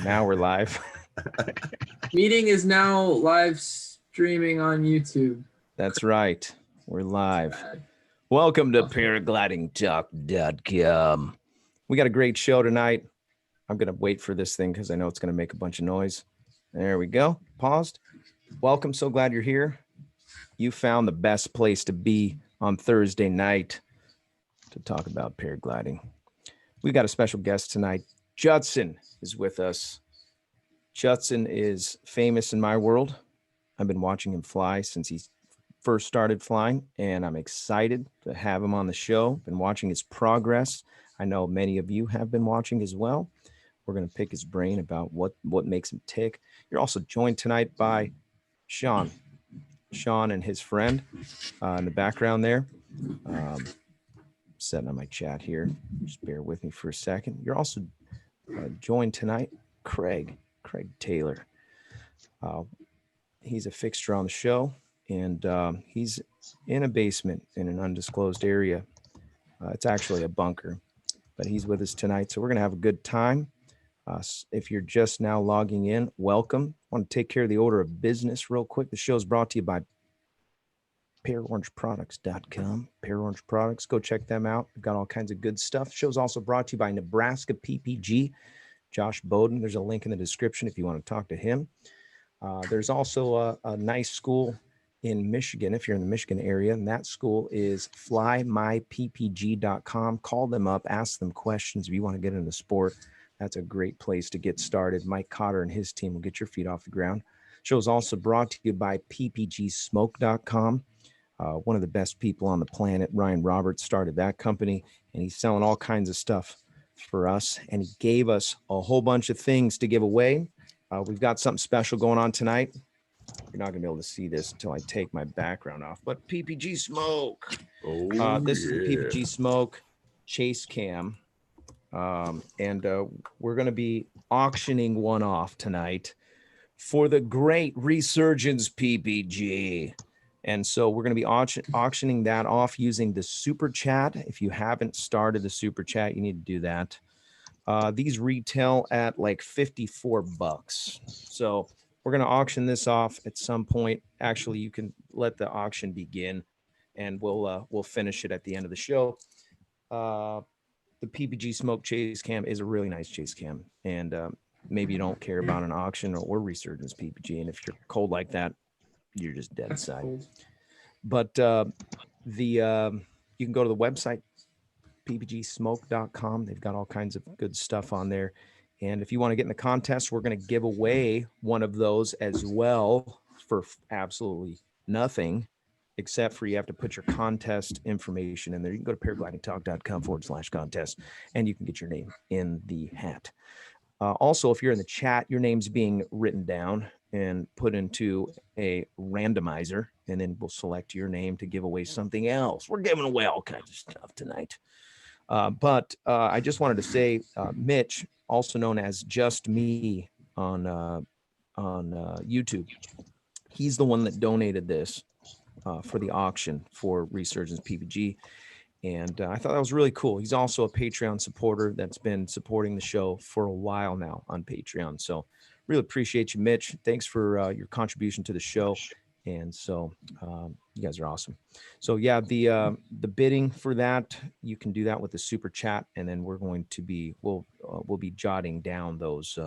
Now we're live. Meeting is now live streaming on YouTube. That's right. We're live. Welcome to paraglidingtalk.com. We got a great show tonight. I'm going to wait for this thing because I know it's going to make a bunch of noise. There we go. Paused. Welcome. So glad you're here. You found the best place to be on Thursday night to talk about paragliding. We got a special guest tonight. Judson is with us. Judson is famous in my world. I've been watching him fly since he first started flying, and I'm excited to have him on the show. Been watching his progress. I know many of you have been watching as well. We're going to pick his brain about what makes him tick. You're also joined tonight by Sean and his friend in the background there. Setting on my chat here. Just bear with me for a second. You're also joined tonight, Craig Taylor. He's a fixture on the show, and he's in a basement in an undisclosed area. It's actually a bunker, but he's with us tonight, so we're going to have a good time. If you're just now logging in, welcome. I want to take care of the order of business real quick. The show is brought to you by ParaOrangeProducts.com. ParaOrange Products, go check them out. We've got all kinds of good stuff. The show's also brought to you by Nebraska PPG. Josh Bowden, there's a link in the description if you want to talk to him. There's also a nice school in Michigan, if you're in the Michigan area, and that school is flymyppg.com. Call them up, ask them questions if you want to get into sport. That's a great place to get started. Mike Cotter and his team will get your feet off the ground. Show is also brought to you by ppgsmoke.com. One of the best people on the planet, Ryan Roberts, started that company, and he's selling all kinds of stuff for us, and he gave us a whole bunch of things to give away. We've got something special going on tonight. You're not going to be able to see this until I take my background off, but PPG Smoke. This is the PPG Smoke Chase Cam, and we're going to be auctioning one off tonight for the great Resurgence PPG. And so we're going to be auctioning that off using the super chat. If you haven't started the super chat, you need to do that. These retail at like $54. So we're going to auction this off at some point. Actually, you can let the auction begin, and we'll finish it at the end of the show. The PPG Smoke Chase Cam is a really nice chase cam, and maybe you don't care about an auction or Resurgence PPG, and if you're cold like that, you're just dead inside. But you can go to the website, ppgsmoke.com. They've got all kinds of good stuff on there. And if you want to get in the contest, we're going to give away one of those as well for absolutely nothing, except for you have to put your contest information in there. You can go to paraglidingtalk.com/contest, and you can get your name in the hat. Also, if you're in the chat, your name's being written down and put into a randomizer, and then we'll select your name to give away something else. We're giving away all kinds of stuff tonight. But I just wanted to say, Mitch, also known as Just Me on YouTube, he's the one that donated this for the auction for Resurgence PPG. And I thought that was really cool. He's also a Patreon supporter that's been supporting the show for a while now on Patreon. So really appreciate you, Mitch. Thanks for your contribution to the show. And so you guys are awesome. So yeah, the bidding for that, you can do that with the super chat, and then we're going to be we'll be jotting down those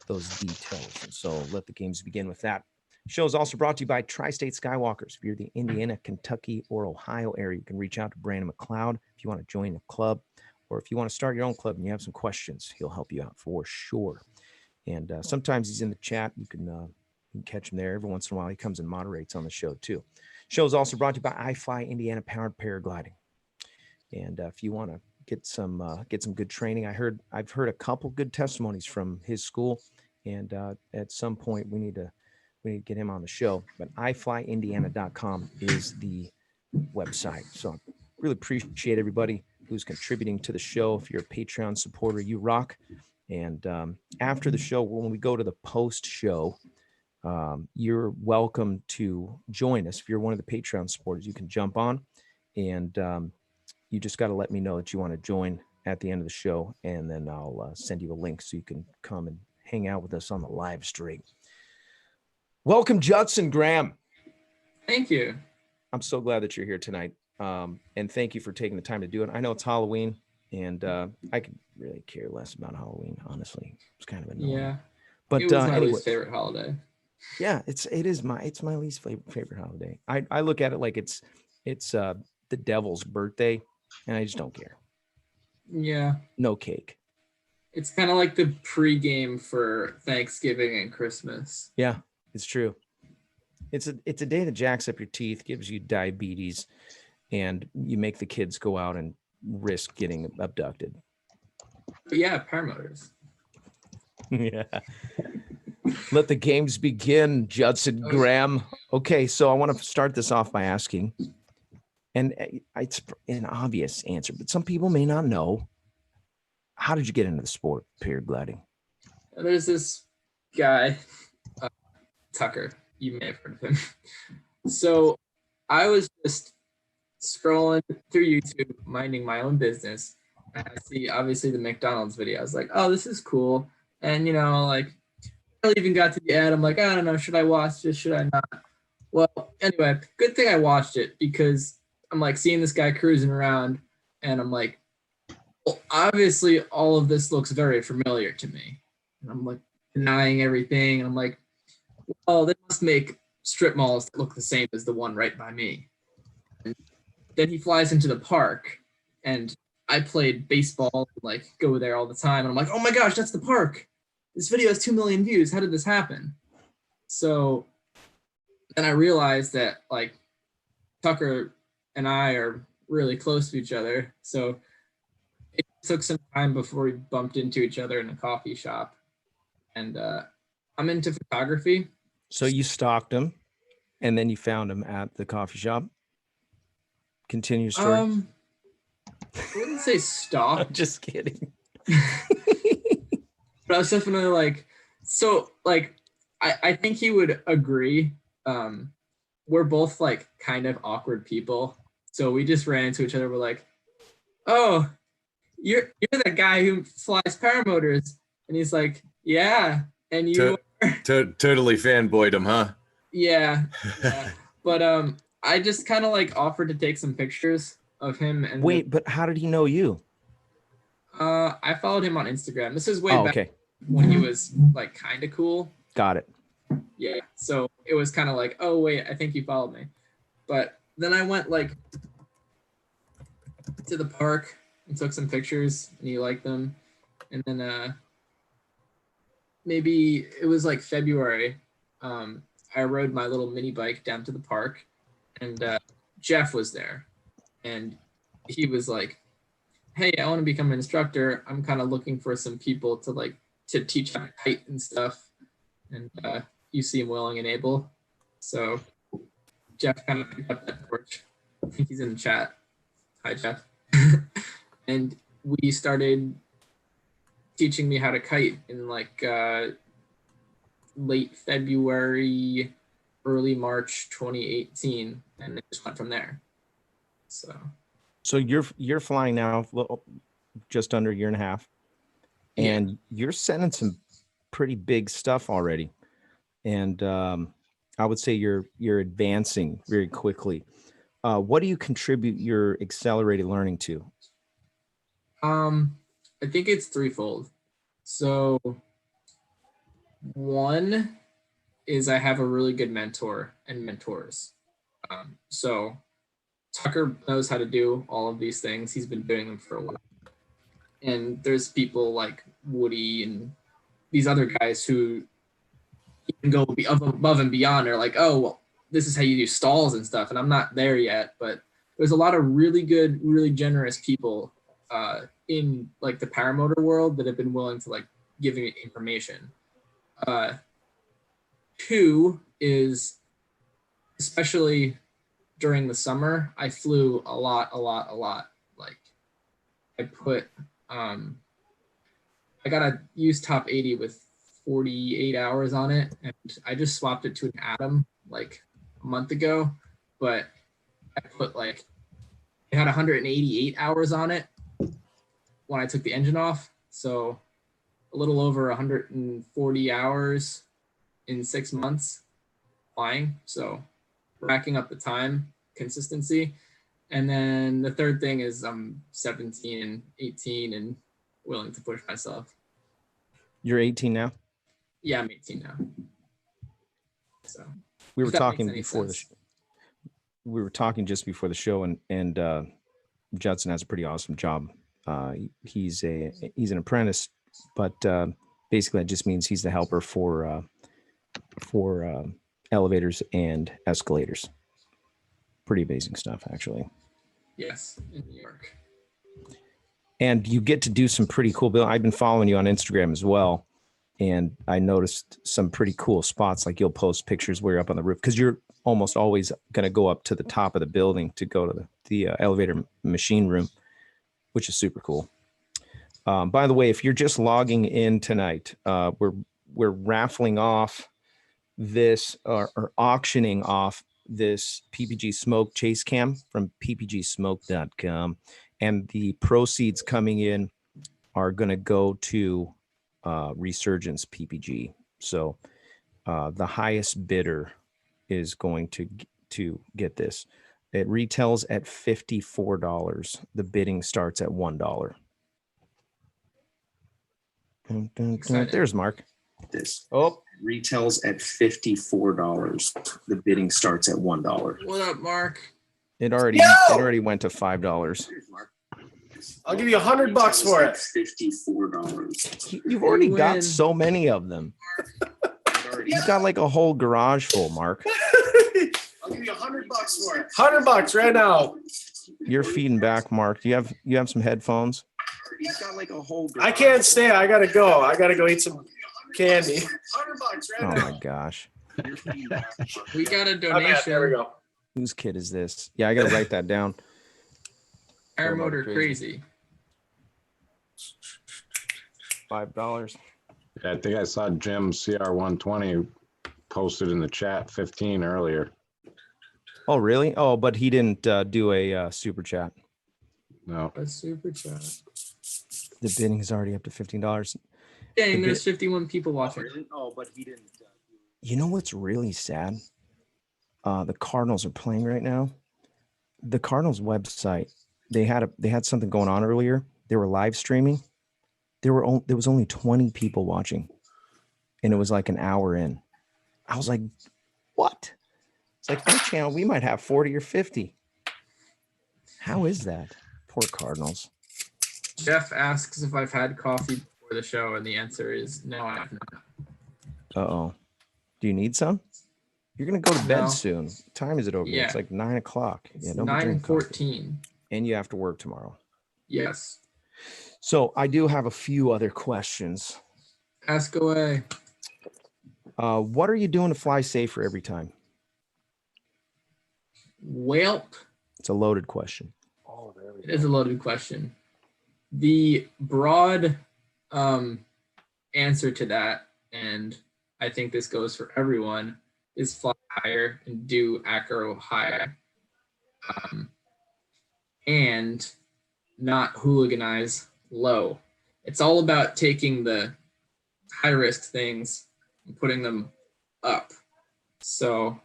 details. And so let the games begin with that. Show is also brought to you by Tri-State Skywalkers. If you're the Indiana, Kentucky, or Ohio area, you can reach out to Brandon McCloud if you want to join a club, or if you want to start your own club and you have some questions, he'll help you out for sure. And sometimes he's in the chat. You can catch him there. Every once in a while, he comes and moderates on the show too. Show is also brought to you by iFly Indiana Powered Paragliding. And if you want to get some good training, I've heard a couple good testimonies from his school, and at some point we need to get him on the show. But iFlyIndiana.com is the website. So really appreciate everybody who's contributing to the show. If you're a Patreon supporter, you rock. And after the show, when we go to the post show, you're welcome to join us. If you're one of the Patreon supporters, you can jump on, and you just got to let me know that you want to join at the end of the show, and then I'll send you a link so you can come and hang out with us on the live stream. Welcome, Judson Graham. Thank you. I'm so glad that you're here tonight. And thank you for taking the time to do it. I know it's Halloween, and I could really care less about Halloween, honestly. It's kind of annoying. Yeah. But it was my anyway, least favorite holiday. Yeah, it's my least favorite holiday. I look at it like it's the devil's birthday, and I just don't care. Yeah. No cake. It's kind of like the pregame for Thanksgiving and Christmas. Yeah, it's true. It's a day that jacks up your teeth, gives you diabetes, and you make the kids go out and risk getting abducted. But yeah, paramotors. Yeah. Let the games begin, Judson Graham. Okay, so I want to start this off by asking, and it's an obvious answer, but some people may not know. How did you get into the sport, paragliding? There's this guy, Tucker. You may have heard of him. So I was just scrolling through YouTube, minding my own business. And I see obviously the McDonald's video. I was like, oh, this is cool. And like I even got to the ad. I'm like, I don't know, should I watch this? Should I not? Well, anyway, good thing I watched it because I'm like seeing this guy cruising around and I'm like, well, obviously all of this looks very familiar to me. And I'm like denying everything. And I'm like, well, they must make strip malls that look the same as the one right by me. And then he flies into the park and I played baseball and like go there all the time. And I'm like, oh my gosh, that's the park. This video has 2 million views. How did this happen? So then I realized that like Tucker and I are really close to each other. So it took some time before we bumped into each other in a coffee shop. And I'm into photography. So you stalked him and then you found him at the coffee shop. Continue your story. I wouldn't say stalk. I'm just kidding. But I was definitely like, so like, I think he would agree. We're both like kind of awkward people. So we just ran into each other. We're like, oh, you're the guy who flies paramotors. And he's like, yeah. And you totally fanboyed him, huh? Yeah. But I just kind of like offered to take some pictures of him. And wait, but how did he know you? I followed him on Instagram. This is way back when he was like kind of cool. Got it. Yeah. So it was kind of like, oh wait, I think you followed me. But then I went like to the park and took some pictures and he liked them. And then maybe it was like February. I rode my little mini bike down to the park and Jeff was there and he was like, hey, I want to become an instructor. I'm kind of looking for some people to teach how to kite and stuff. And you seem willing and able. So Jeff kind of picked up that torch. I think he's in the chat. Hi, Jeff. And we started teaching me how to kite in like late February, early March 2018. And it just went from there. So you're flying now just under a year and a half, and you're sending some pretty big stuff already. And I would say you're advancing very quickly. What do you contribute your accelerated learning to? I think it's threefold. So one is I have a really good mentor and mentors. So Tucker knows how to do all of these things. He's been doing them for a while. And there's people like Woody and these other guys who can go above and beyond. They're like, oh, well, this is how you do stalls and stuff. And I'm not there yet, but there's a lot of really good, really generous people in like the paramotor world that have been willing to like give me information. Two is, especially during the summer, I flew a lot. Like I put, I got a used top 80 with 48 hours on it. And I just swapped it to an Atom like a month ago, but I put like, it had 188 hours on it when I took the engine off. So a little over 140 hours in 6 months flying. So racking up the time, consistency. And then the third thing is I'm 17 and 18 and willing to push myself. You're 18 now? Yeah, I'm 18 now. So We if were that talking makes any before sense. we were talking just before the show, and Judson has a pretty awesome job. He's an apprentice, but basically it just means he's the helper for elevators and escalators. Pretty amazing stuff, actually. Yes, in New York. And you get to do some pretty cool build. I've been following you on Instagram as well, and I noticed some pretty cool spots. Like you'll post pictures where you're up on the roof, because you're almost always going to go up to the top of the building to go to the elevator machine room, which is super cool. By the way, if you're just logging in tonight, we're raffling off this or auctioning off this PPG smoke chase cam from ppgsmoke.com, and the proceeds coming in are going to go to Resurgence PPG. So the highest bidder is going to get this. It retails at $54. The bidding starts at $1. There's Mark. This retails at $54. The bidding starts at $1. What up, Mark? It already went to $5. I'll give you $100 for it. $54. You've already got so many of them. You've got like a whole garage full, Mark. I'll give you $100 for it. $100 right now. You're feeding back, Mark. Do you have some headphones? He's got like a whole I can't stay. I gotta go. I gotta go eat some candy. $100 Oh right now. my gosh. We got a Oh, man, donation. there we go. Whose kid is this? Yeah, I gotta write that down. Paramotor crazy. $5. Yeah, I think I saw Jim's CR120 posted in the chat 15 earlier. Oh, really? Oh, but he didn't do a super chat. No. A super chat. The bidding is already up to $15. Dang, there's 51 people watching. Oh, but he didn't. You know what's really sad? The Cardinals are playing right now. The Cardinals website, they had something going on earlier. They were live streaming. There was only 20 people watching, and it was like an hour in. I was like, what? It's like our channel, we might have 40 or 50. How is that? Poor Cardinals. Jeff asks if I've had coffee before the show, and the answer is no, I have not. Uh-oh. Do you need some? You're going to go to bed No. soon. What time is it over there? Yeah. It's like 9 o'clock. It's Yeah, don't be drinking coffee. 9:14. And you have to work tomorrow. Yes. So I do have a few other questions. Ask away. What are you doing to fly safer every time? Welp. It's a loaded question. It is a loaded question. The broad answer to that, and I think this goes for everyone, is fly higher and do acro higher. And not hooliganize low. It's all about taking the high risk things and putting them up. So,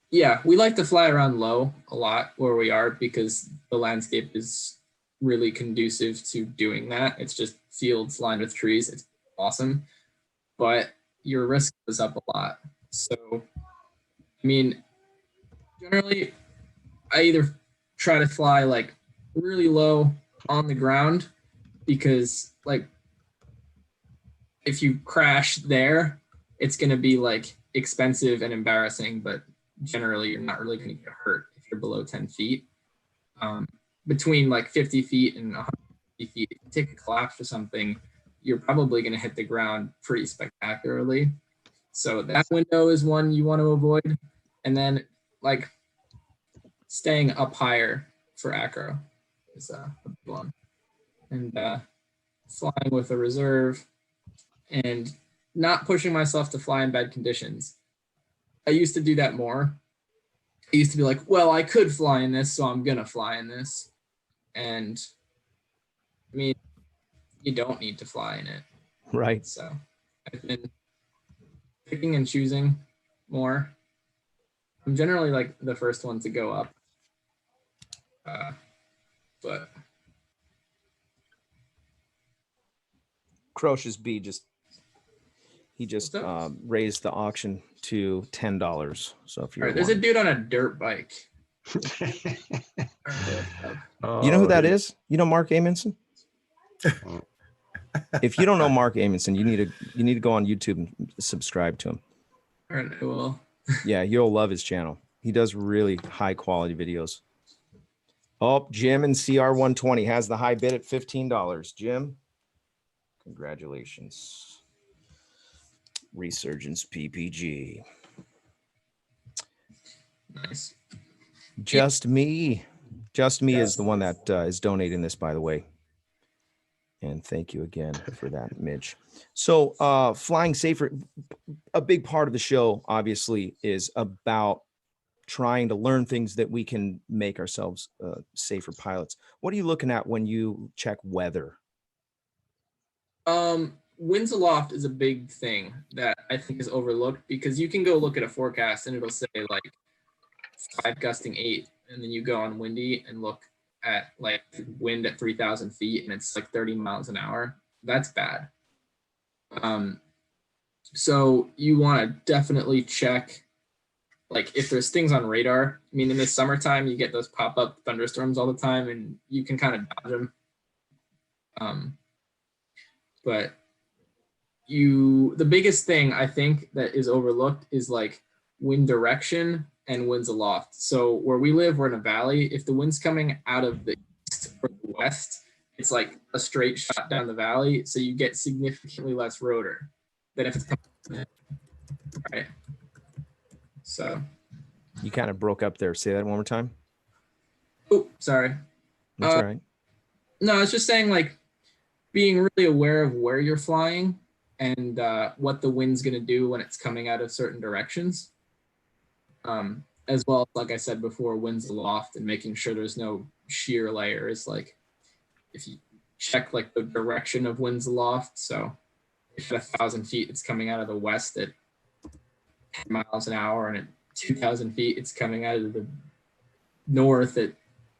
yeah, we like to fly around low a lot where we are because the landscape is really conducive to doing that. It's just fields lined with trees. It's awesome, but your risk goes up a lot. So, I mean, generally, I either try to fly like really low on the ground because like if you crash there, it's going to be like expensive and embarrassing, but generally you're not really going to get hurt if you're below 10 feet. Between like 50 feet and 150 feet, if you take a collapse or something, you're probably going to hit the ground pretty spectacularly. So that window is one you want to avoid. And then like staying up higher for acro is a big one. And flying with a reserve and not pushing myself to fly in bad conditions. I used to do that more. I used to be like, well, I could fly in this, so I'm going to fly in this. And I mean, you don't need to fly in it. Right. So I've been picking and choosing more. I'm generally like the first one to go up. But Crocious B just raised the auction to $10. So if all you're right, there's a dude on a dirt bike. You know who that is? You know Mark Amundsen? If you don't know Mark Amundsen, you need to go on YouTube and subscribe to him. All right, I will. Yeah, you'll love his channel. He does really high quality videos. Oh, Jim and CR120 has the high bid at $15. Jim, congratulations. Resurgence PPG. Nice. Just me. Just me is the one that is donating this, by the way. And thank you again for that, Mitch. So flying safer, a big part of the show, obviously, is about trying to learn things that we can make ourselves safer pilots. What are you looking at when you check weather? Winds aloft is a big thing that I think is overlooked, because you can go look at a forecast and it'll say like 5 gusting 8, and then you go on windy and look at like wind at 3,000 feet and it's like 30 miles an hour. That's bad. So you want to definitely check like if there's things on radar. I mean, in the summertime you get those pop-up thunderstorms all the time and you can kind of dodge them. But the biggest thing I think that is overlooked is like wind direction and winds aloft. So where we live, we're in a valley. If the wind's coming out of the east or the west, it's like a straight shot down the valley. So you get significantly less rotor than if it's coming right. So You kind of broke up there. Say that one more time. Oh, sorry. That's all right. No, I was just saying like being really aware of where you're flying and what the wind's going to do when it's coming out of certain directions. As well as, like I said before, winds aloft and making sure there's no shear layers. Like if you check like the direction of winds aloft, so if at 1,000 feet it's coming out of the west at 10 miles an hour, and at 2,000 feet it's coming out of the north at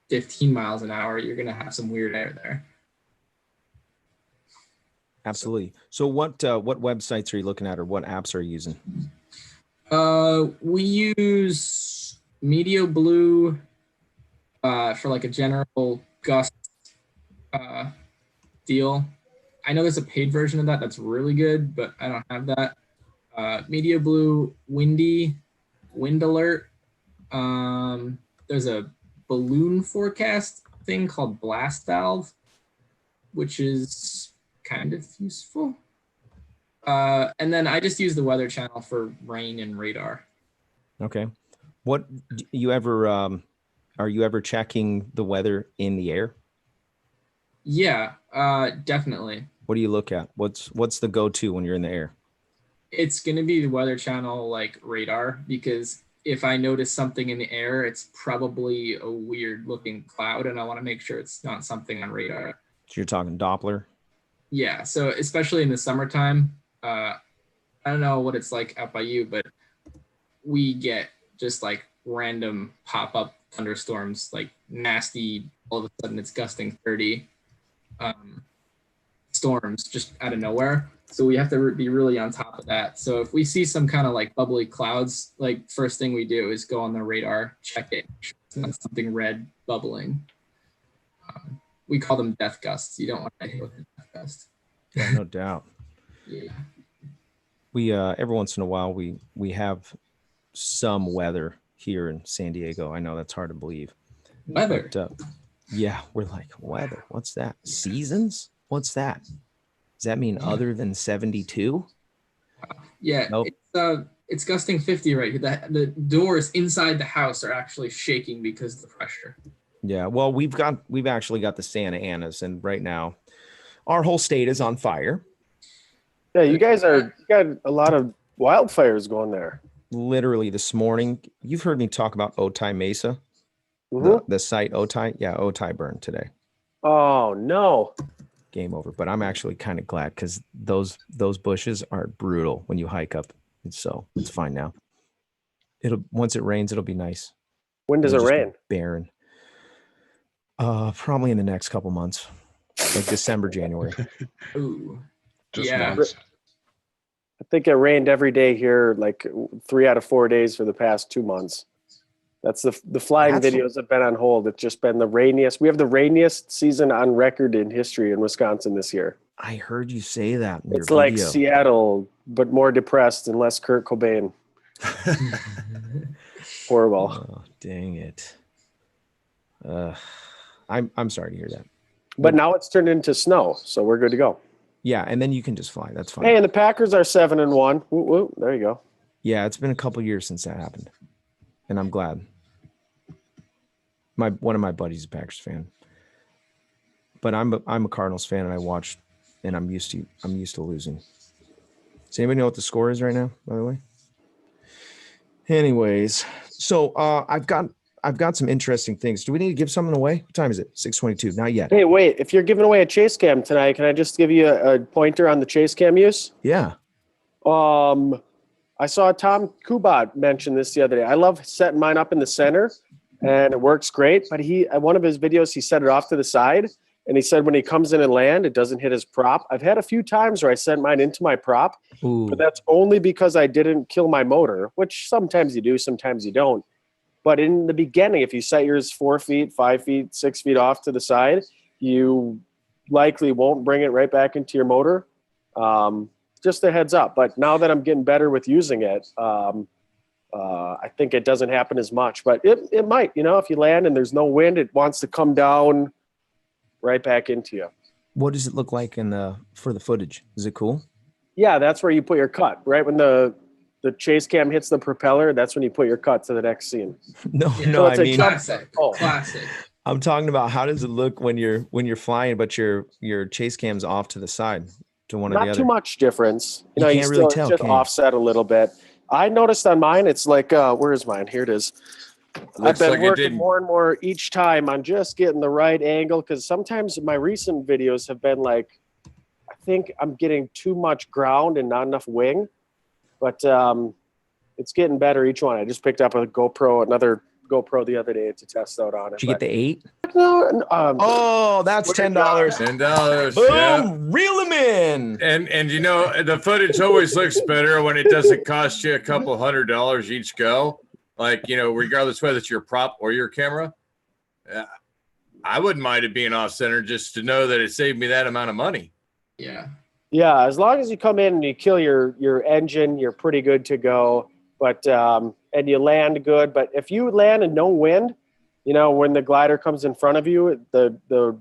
15 miles an hour, you're going to have some weird air there. Absolutely. So what websites are you looking at, or what apps are you using? We use Medio Blue for like a general gust deal. I know there's a paid version of that that's really good, but I don't have that. Medio Blue, Windy, Wind Alert. There's a balloon forecast thing called Blast Valve, which is kind of useful. And then I just use the Weather Channel for rain and radar. Okay. What you ever are you ever checking the weather in the air? Yeah, definitely. What do you look at? What's the go-to when you're in the air? It's going to be the Weather Channel, like radar, because if I notice something in the air, it's probably a weird looking cloud, and I want to make sure it's not something on radar. So you're talking Doppler? Yeah. So especially in the summertime, I don't know what it's like out by you, but we get just like random pop-up thunderstorms, like nasty, all of a sudden it's gusting 30 storms just out of nowhere. So we have to be really on top of that. So if we see some kind of like bubbly clouds, like first thing we do is go on the radar, check it, make sure it's not something red bubbling. We call them death gusts. You don't want to hit with a death gust. Yeah, no doubt. Yeah. We every once in a while we have some weather here in San Diego. I know that's hard to believe. Weather. But, yeah, we're like, weather. What's that? Seasons? What's that? Does that mean other than 72? Yeah, Nope. It's gusting 50 right here. The doors inside the house are actually shaking because of the pressure. Yeah, well, we've actually got the Santa Anas, and right now our whole state is on fire. Yeah, you got a lot of wildfires going there. Literally this morning, you've heard me talk about Otay Mesa, Mhm. the site Otay. Yeah, Otay burned today. Oh no! game over. But I'm actually kind of glad because those bushes are brutal when you hike up. And so it's fine now. Once it rains, it'll be nice. When does it It'll just be rain? barren. Probably in the next couple months, like December, January. Ooh. Just Yeah. once. I think it rained every day here, like 3 out of 4 days for the past 2 months. That's the flying videos have been on hold. It's just been the rainiest. We have the rainiest season on record in history in Wisconsin this year. I heard you say that in It's your like video. Seattle, but more depressed and less Kurt Cobain. Horrible. Oh, dang it. I'm sorry to hear that. But now it's turned into snow, so we're good to go. Yeah, and then you can just fly. That's fine. Hey, and the Packers are 7-1. Woo, woo. There you go. Yeah, it's been a couple years since that happened, and I'm glad. One of my buddies is a Packers fan, but I'm a Cardinals fan, and I watched, and I'm used to losing. Does anybody know what the score is right now? By the way. Anyways, so I've got some interesting things. Do we need to give something away? What time is it? 6:22. Not yet. Hey, wait. If you're giving away a chase cam tonight, can I just give you a pointer on the chase cam use? Yeah. I saw Tom Kubat mention this the other day. I love setting mine up in the center, and it works great. But one of his videos, he set it off to the side, and he said when he comes in and land, it doesn't hit his prop. I've had a few times where I sent mine into my prop, Ooh. but that's only because I didn't kill my motor, which sometimes you do, sometimes you don't. But in the beginning, if you set yours 4 feet, 5 feet, 6 feet off to the side, you likely won't bring it right back into your motor. Just a heads up. But now that I'm getting better with using it, I think it doesn't happen as much. But it might, if you land and there's no wind, it wants to come down right back into you. What does it look like for the footage? Is it cool? Yeah, that's where you put your cut. Right when the chase cam hits the propeller, that's when you put your cut to the next scene. No, Yeah. no, So I it's a mean, Classic. Oh. Classic. I'm talking about how does it look when you're flying, but your chase cam's off to the side to one or the Not other. too much difference. You can't really still tell, just can you? offset a little bit. I noticed on mine, it's like, where is mine? Here it is. I've Looks been like it working didn't. more and more each time on just getting the right angle, because sometimes my recent videos have been like, I think I'm getting too much ground and not enough wing, but it's getting better each one. I just picked up another GoPro the other day to test out on it. Did you get the 8? Oh, That's look at $10. $10. Boom! Yeah. Reel them in. And the footage always looks better when it doesn't cost you a couple $100 each go. Like, regardless whether it's your prop or your camera. I wouldn't mind it being off center just to know that it saved me that amount of money. Yeah. yeah, as long as you come in and you kill your engine, you're pretty good to go. But and you land good. But if you land in no wind, when the glider comes in front of you, the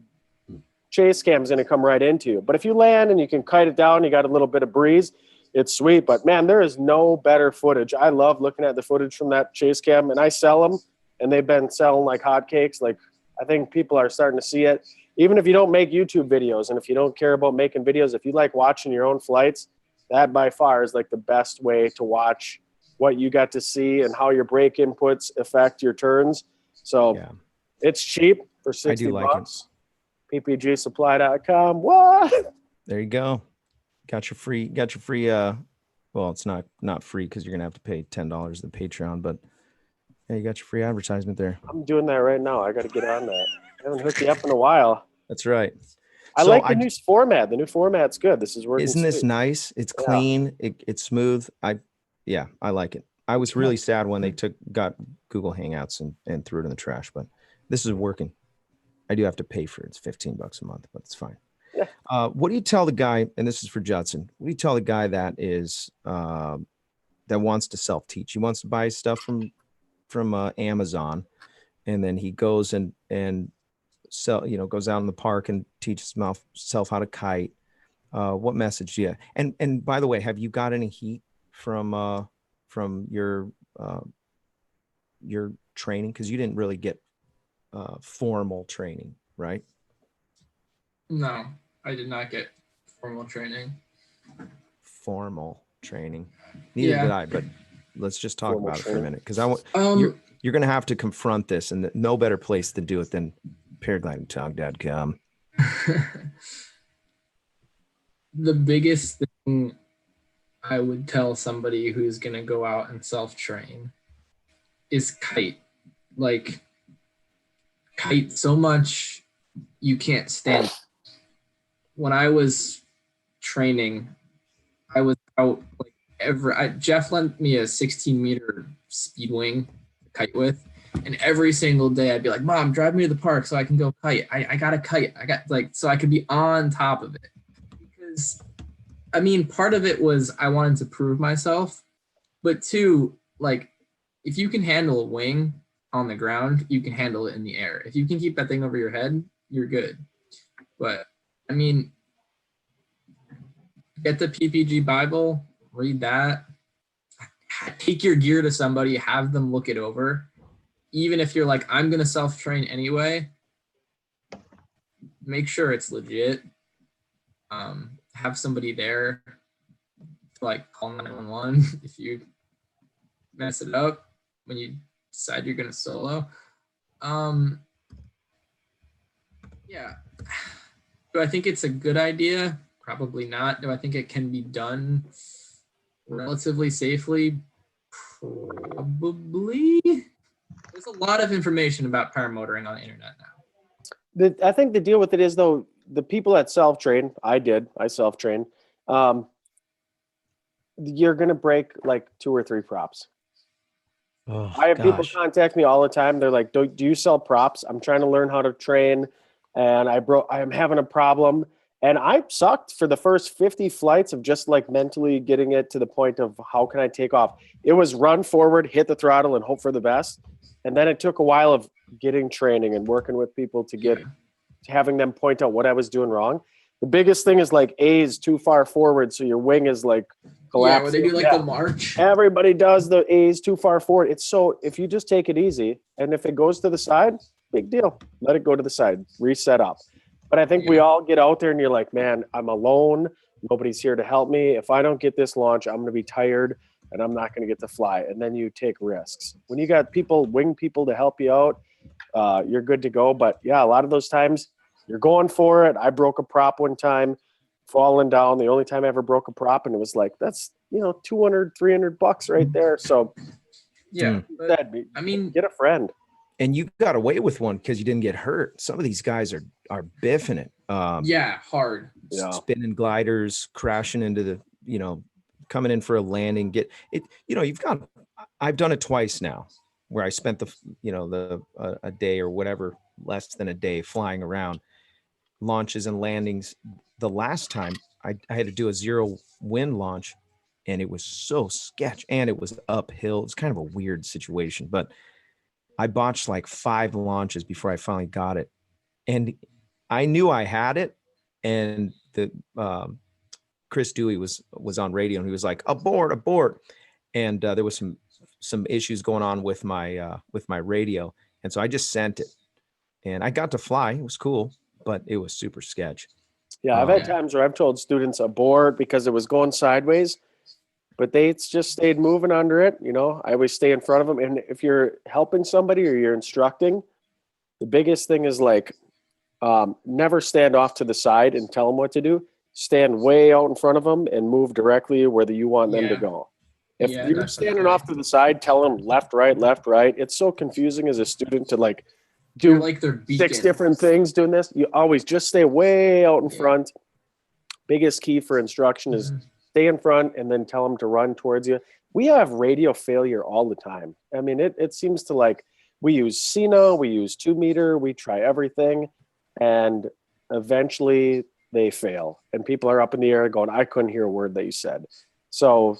chase cam is going to come right into you. But if you land and you can kite it down, you got a little bit of breeze, it's sweet. But man, there is no better footage. I love looking at the footage from that chase cam, and I sell them, and they've been selling like hotcakes. Like, I think people are starting to see it. Even if you don't make YouTube videos, and if you don't care about making videos, if you like watching your own flights, that by far is like the best way to watch what you got to see and how your brake inputs affect your turns. So Yeah. it's cheap for $60. I do like PPGsupply.com. What? There you go. Got your free well, it's not free because you're gonna have to pay $10 the Patreon, but yeah, you got your free advertisement there. I'm doing that right now. I got to get on that. I haven't hooked you up in a while. That's right. I So like the new format. The new format's good. This is working. Isn't this sweet. nice? It's Yeah. clean. It's smooth. I like it. I was really sad when they got Google Hangouts and threw it in the trash, but this is working. I do have to pay for it. It's $15 a month, but it's fine. Yeah. What do you tell the guy, and this is for Judson, what do you tell the guy that is that wants to self-teach? He wants to buy stuff from Amazon, and then he goes and goes out in the park and teaches himself how to kite. What message do you? And by the way, have you got any heat from your training? Because you didn't really get formal training, right? No, I did not get formal training. Formal training. Neither Yeah. did I, but let's just talk Formal about it for a training. minute, because I want you're going to have to confront this, and no better place to do it than paraglidingtalk.com. the biggest thing I would tell somebody who's going to go out and self-train is kite. Like, kite so much you can't stand. When I was training, I was out like Jeff lent me a 16-meter speed wing to kite with, and every single day I'd be like, Mom, drive me to the park so I can go kite. I got a kite. I got so I could be on top of it. Because I mean, part of it was I wanted to prove myself, but two, like, if you can handle a wing on the ground, you can handle it in the air. If you can keep that thing over your head, you're good. But I mean, get the PPG Bible, read that, take your gear to somebody, have them look it over. Even if you're like, I'm going to self-train anyway, make sure it's legit. Have somebody there to like call 911 if you mess it up when you decide you're going to solo. Yeah. Do I think it's a good idea? Probably not. Do I think it can be done relatively safely? Probably. There's a lot of information about paramotoring on the internet now. I think the deal with it is, though, the people that self-train, I self-train, you're going to break like 2 or 3 props. Oh, I have people gosh. contact me all the time. They're like, do you sell props? I'm trying to learn how to train, and I'm having a problem. And I sucked for the first 50 flights of just like mentally getting it to the point of how can I take off? It was run forward, hit the throttle, and hope for the best. And then it took a while of getting training and working with people to get having them point out what I was doing wrong. The biggest thing is like A is too far forward, so your wing is like collapsing. Yeah, where they do like the march. Everybody does the A's too far forward. It's so, if you just take it easy, and if it goes to the side, big deal. Let it go to the side, reset up. But I think we all get out there and you're like, man, I'm alone. Nobody's here to help me. If I don't get this launch, I'm going to be tired and I'm not going to get to fly. And then you take risks. When you got wing people to help you out, you're good to go. But yeah, a lot of those times you're going for it. I broke a prop one time, falling down. The only time I ever broke a prop, and it was like, that's, $200, $300 right there. So yeah, but, I mean, get a friend. And you got away with one because you didn't get hurt. Some of these guys are biffing it. Hard. Yeah. Spinning gliders, crashing into the, coming in for a landing. Get it. I've done it twice now, where I spent a day or whatever, less than a day flying around, launches and landings. The last time I had to do a 0 wind launch, and it was so sketch, and it was uphill. It's kind of a weird situation, but I botched like 5 launches before I finally got it. And I knew I had it. And the Chris Dewey was on radio, and he was like, abort. And there was some issues going on with my radio. And so I just sent it, and I got to fly. It was cool, but it was super sketch. Yeah. I've had times where I've told students abort because it was going sideways, but they just stayed moving under it. I always stay in front of them. And if you're helping somebody or you're instructing, the biggest thing is like, never stand off to the side and tell them what to do. Stand way out in front of them and move directly where you want them to go. If you're standing off to the side, tell them left, right. It's so confusing as a student to like do like their 6 different things doing this. You always just stay way out in front. Biggest key for instruction is stay in front and then tell them to run towards you. We have radio failure all the time. I mean, it seems to like, we use Sino, we use 2 meter, we try everything, and eventually they fail. And people are up in the air going, I couldn't hear a word that you said. So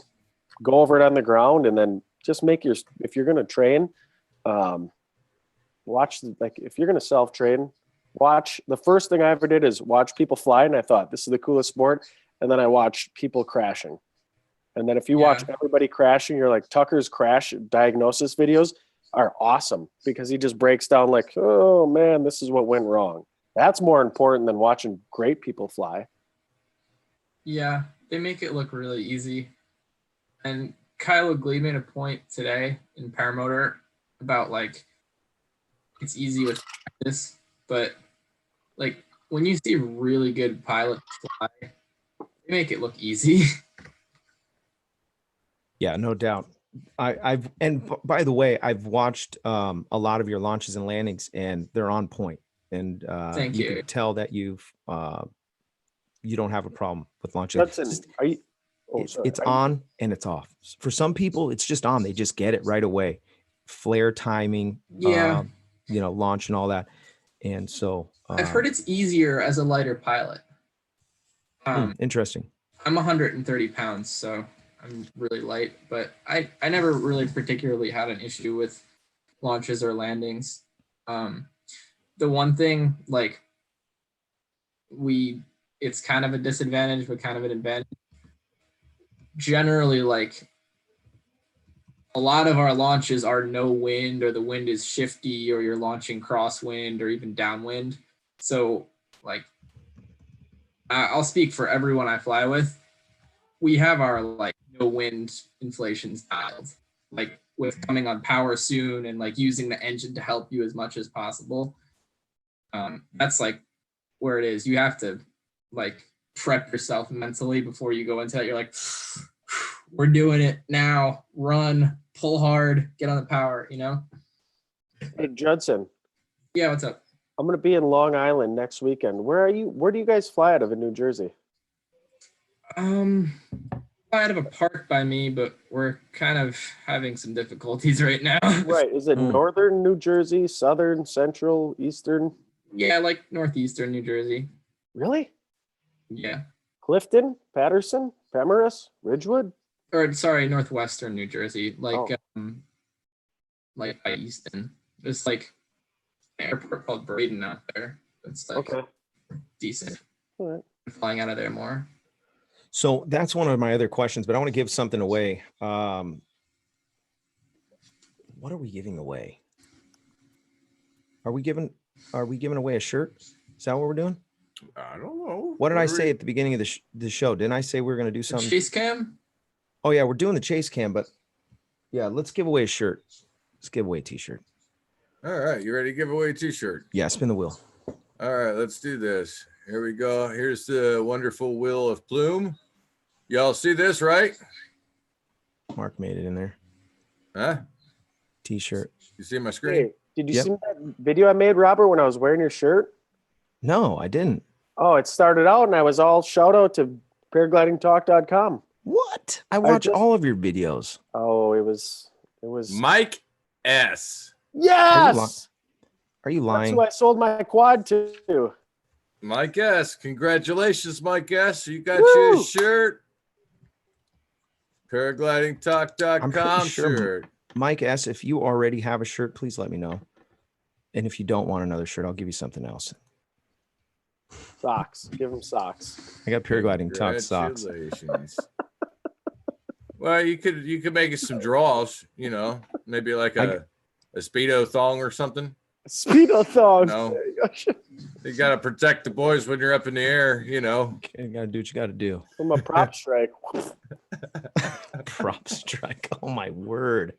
go over it on the ground, and then just if you're going to train, if you're going to self-train, watch. The first thing I ever did is watch people fly, and I thought, this is the coolest sport. And then I watched people crashing. And then if you watch everybody crashing, you're like, Tucker's crash diagnosis videos are awesome because he just breaks down like, oh man, this is what went wrong. That's more important than watching great people fly. Yeah, they make it look really easy. And Kyle Glee made a point today in Paramotor about like, it's easy with practice, but like when you see really good pilots fly, They make it look easy. Yeah, no doubt. By the way, I've watched a lot of your launches and landings, and they're on point. And Thank you. can tell that you don't have a problem with launching. Judson, are you? Oh, It's, sorry. it's on and it's off. For some people, it's just on. They just get it right away. Flare timing, Yeah. Launch and all that. And so I've heard it's easier as a lighter pilot. Interesting. I'm 130 pounds, so I'm really light, but I never really particularly had an issue with launches or landings. The one thing, like, it's kind of a disadvantage, but kind of an advantage. Generally, like, a lot of our launches are no wind, or the wind is shifty, or you're launching crosswind or even downwind. So, like, I'll speak for everyone I fly with. We have our, like, no wind inflations dialed, like, with coming on power soon and, like, using the engine to help you as much as possible. That's, like, where it is. You have to, like, prep yourself mentally before you go into it. You're like, we're doing it now. Run, pull hard, get on the power, Hey, Judson, Yeah, what's up? I'm going to be in Long Island next weekend. Where are you? Where do you guys fly out of in New Jersey? Out of a park by me, but we're kind of having some difficulties right now. Right. Is it northern New Jersey, southern, central, eastern? Yeah, like northeastern New Jersey. Really? Yeah. Clifton, Patterson, Pemeris, Ridgewood? Or sorry, northwestern New Jersey, like Oh. like by Easton. There's like an airport called Braden out there. It's like Okay. decent. All right. I'm flying out of there more. So that's one of my other questions, but I want to give something away. What are we giving away? Are we giving away a shirt? Is that what we're doing? I don't know. What did I say at the beginning of the show? Didn't I say we were going to do something? Chase cam? Oh yeah, we're doing the chase cam, but yeah, let's give away a shirt. Let's give away a t-shirt. All right, you ready to give away a t-shirt? Yeah, spin the wheel. All right, let's do this. Here we go. Here's the wonderful wheel of plume. Y'all see this, right? Mark made it in there. Huh? T-shirt. You see my screen? Hey, did you Yep. see that video I made, Robert, when I was wearing your shirt? No, I didn't. Oh, it started out and I was all shout out to paraglidingtalk.com. What? I watch just- all of your videos. Oh, it was Mike S. yes. Are you That's lying? who I sold my quad to. Mike S. Congratulations, Mike S. You got Woo! your shirt. I'm Paraglidingtalk.com pretty sure- shirt. Mike S., if you already have a shirt, please let me know. And if you don't want another shirt, I'll give you something else. Socks. Give him socks. I got paragliding talk socks. Congratulations. Well, you could make it some draws, maybe like a Speedo thong or something. Speedo thong. No. You got to protect the boys when you're up in the air, You gotta do what you gotta do. From a prop strike. Prop strike. Oh my word.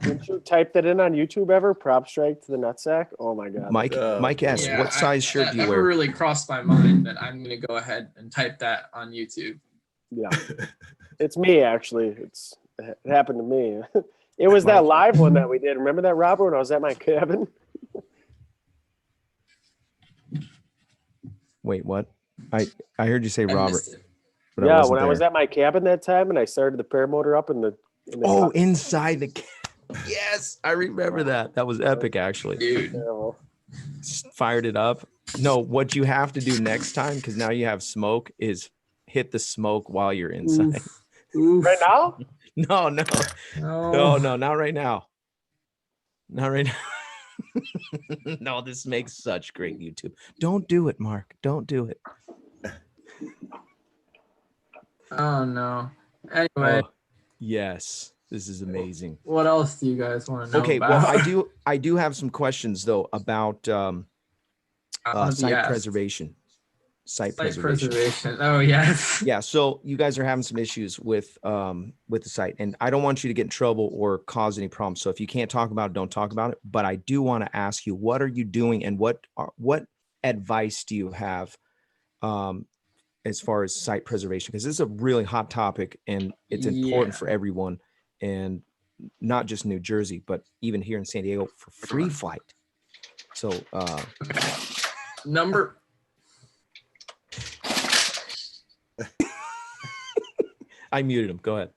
Didn't you type that in on YouTube ever? Prop strike to the nutsack? Oh my god. Mike S., Yeah, what size shirt do you That wear? never really crossed my mind that I'm gonna go ahead and type that on YouTube. Yeah. It's me actually. It happened to me. It was that live one that we did. Remember that, Robert, when I was at my cabin? Wait, what? I heard you say I Robert. missed it. But Yeah, wasn't when I was there. at my cabin that time and I started the paramotor up in the Oh, inside the yes, I remember that. That was epic, actually. Dude. terrible. Fired it up. No, what you have to do next time, because now you have smoke, is hit the smoke while you're inside. Oof. Right now? No, no, No. no, not right now. Not right now. No, this makes such great YouTube. Don't do it, Mark. Don't do it. Oh no. Anyway, Oh, yes, this is amazing. what else do you guys want to know Okay, about? well, I do have some questions though about I wanna be site asked. preservation. Site Site preservation. preservation. Oh yes. Yeah, so you guys are having some issues with the site, and I don't want you to get in trouble or cause any problems. So if you can't talk about it, don't talk about it. But I do want to ask you, what are you doing, and what advice do you have as far as site preservation, because this is a really hot topic and it's important Yeah. for everyone, and not just New Jersey, but even here in San Diego for free flight. So Number I muted him. Go ahead.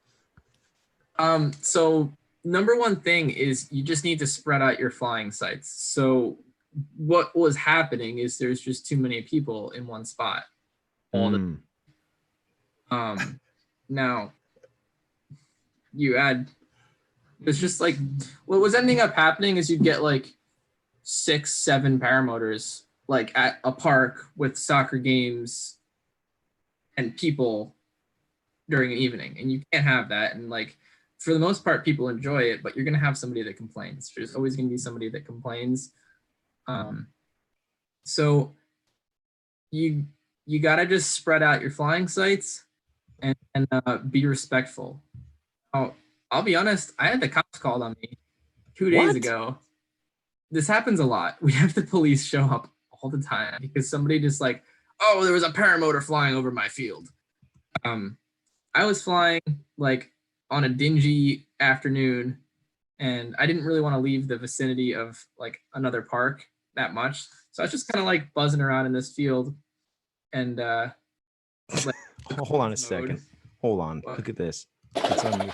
So number one thing is you just need to spread out your flying sites. So what was happening is there's just too many people in one spot all the now you add, it's just like what was ending up happening is you'd get like 6-7 paramotors like at a park with soccer games and people during an evening, and you can't have that. And like for the most part people enjoy it, but you're going to have somebody that complains. There's always going to be somebody that complains. So you got to just spread out your flying sites and be respectful. Now, I'll be honest, I had the cops called on me 2 days ago. This happens a lot. We have the police show up all the time because somebody just like, oh, there was a paramotor flying over my field. I was flying like on a dingy afternoon, and I didn't really want to leave the vicinity of like another park that much. So I was just kind of like buzzing around in this field, and like, hold on a second. Hold on. What? Look at this. It's on you.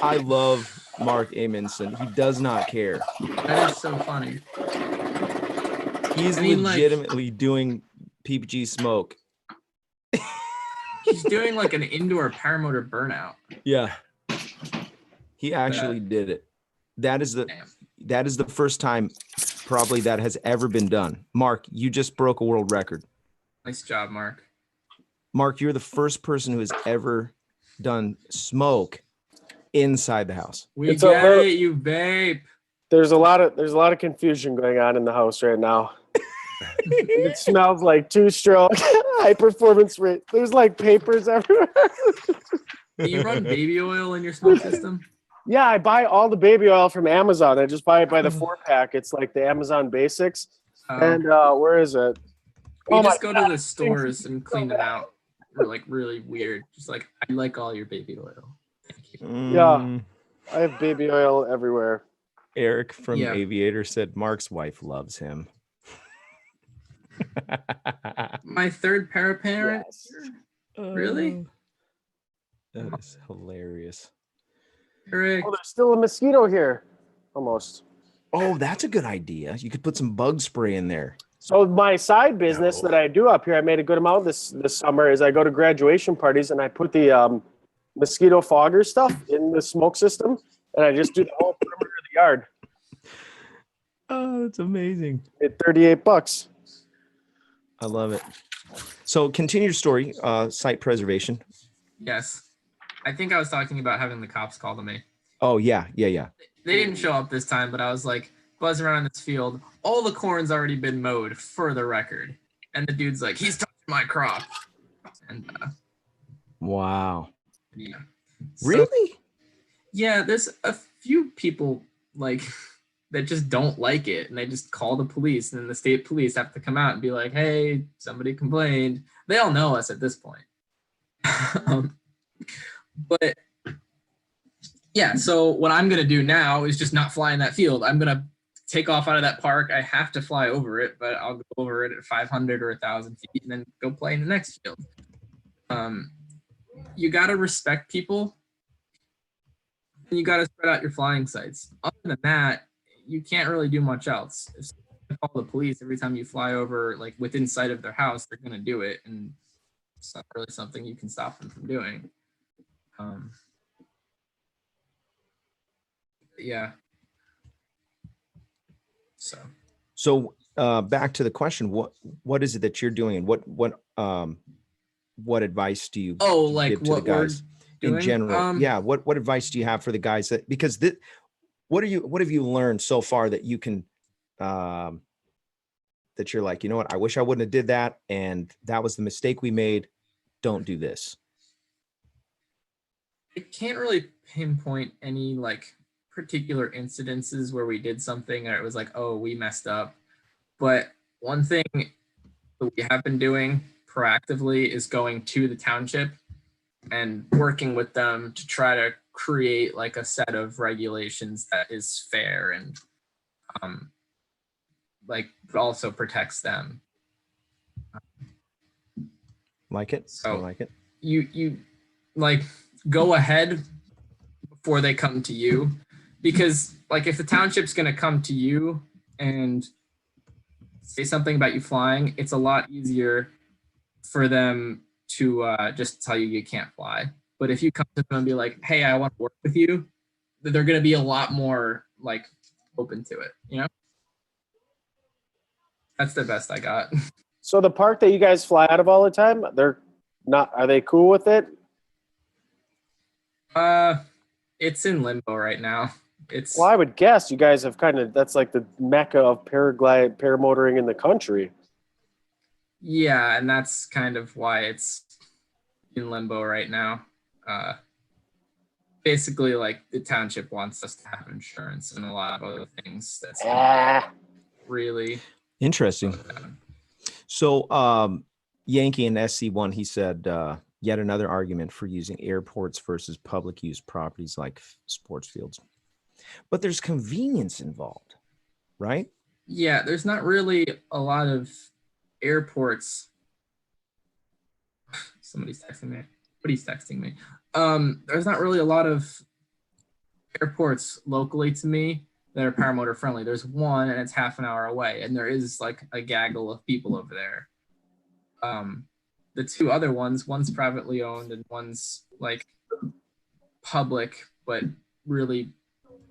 I love Mark Amundsen. He does not care. That is so funny. He's legitimately doing PPG smoke. He's doing like an indoor paramotor burnout. Yeah. He actually did it. That is the first time probably that has ever been done. Mark, you just broke a world record. Nice job, Mark. Mark, you're the first person who has ever done smoke inside the house. We get it, you vape. There's a lot of confusion going on in the house right now. It smells like two-stroke, high performance rate. There's like papers everywhere. Do you run baby oil in your smoke system? Yeah, I buy all the baby oil from Amazon. I just buy it by the 4-pack. It's like the Amazon Basics. And where is it? We just go to the stores and clean it out. We're like really weird. Just like, I like all your baby oil. Thank you. Yeah, I have baby oil everywhere. Eric from Aviator said Mark's wife loves him. My third paraparent? Yes. Really? That is hilarious. Eric. Oh, there's still a mosquito here. Almost. Oh, that's a good idea. You could put some bug spray in there. So my side business that I do up here, I made a good amount this summer, is I go to graduation parties and I put the mosquito fogger stuff in the smoke system, and I just do the whole perimeter of the yard. Oh, that's amazing. At $38. I love it. So continue your story, site preservation. Yes. I think I was talking about having the cops call to me. Oh, yeah. They didn't show up this time, but I was like buzzing around in this field. All the corn's already been mowed, for the record. And the dude's like, he's touching my crop. And wow. yeah. Really? Yeah, there's a few people like that just don't like it, and they just call the police, and then the state police have to come out and be like, hey, somebody complained. They all know us at this point. But yeah, so what I'm going to do now is just not fly in that field. I'm going to take off out of that park. I have to fly over it, but I'll go over it at 500 or 1,000 feet and then go play in the next field. You got to respect people, and you got to spread out your flying sites. Other than that, you can't really do much else. If you call the police every time you fly over, like within sight of their house, they're going to do it, and it's not really something you can stop them from doing. Yeah. So back to the question, what is it that you're doing, and what advice do you give to the guys in general? Yeah, what advice do you have for the guys that, because what have you learned so far that you can that you're like, you know what, I wish I wouldn't have did that, and that was the mistake we made, don't do this? I can't really pinpoint any like particular incidences where we did something and it was like, oh, we messed up. But one thing that we have been doing proactively is going to the township and working with them to try to create like a set of regulations that is fair and like but also protects them. Like it? So I like it. You like go ahead before they come to you, because like if the township's going to come to you and say something about you flying, it's a lot easier for them to just tell you you can't fly. But if you come to them and be like, hey, I want to work with you, they're going to be a lot more like open to it, you know? That's the best I got. So the park that you guys fly out of all the time, are they cool with it? It's in limbo right now. Well, I would guess you guys have that's like the mecca of paramotoring in the country. Yeah, and that's kind of why it's in limbo right now. Basically, like the township wants us to have insurance and a lot of other things. That's really interesting. So, Yankee in SC1, he said, yet another argument for using airports versus public use properties like sports fields. But there's convenience involved, right? Yeah, there's not really a lot of airports. Somebody's texting me. But he's texting me. There's not really a lot of airports locally to me that are paramotor friendly. There's one and it's half an hour away, and there is like a gaggle of people over there. The two other ones, one's privately owned and one's like public, but really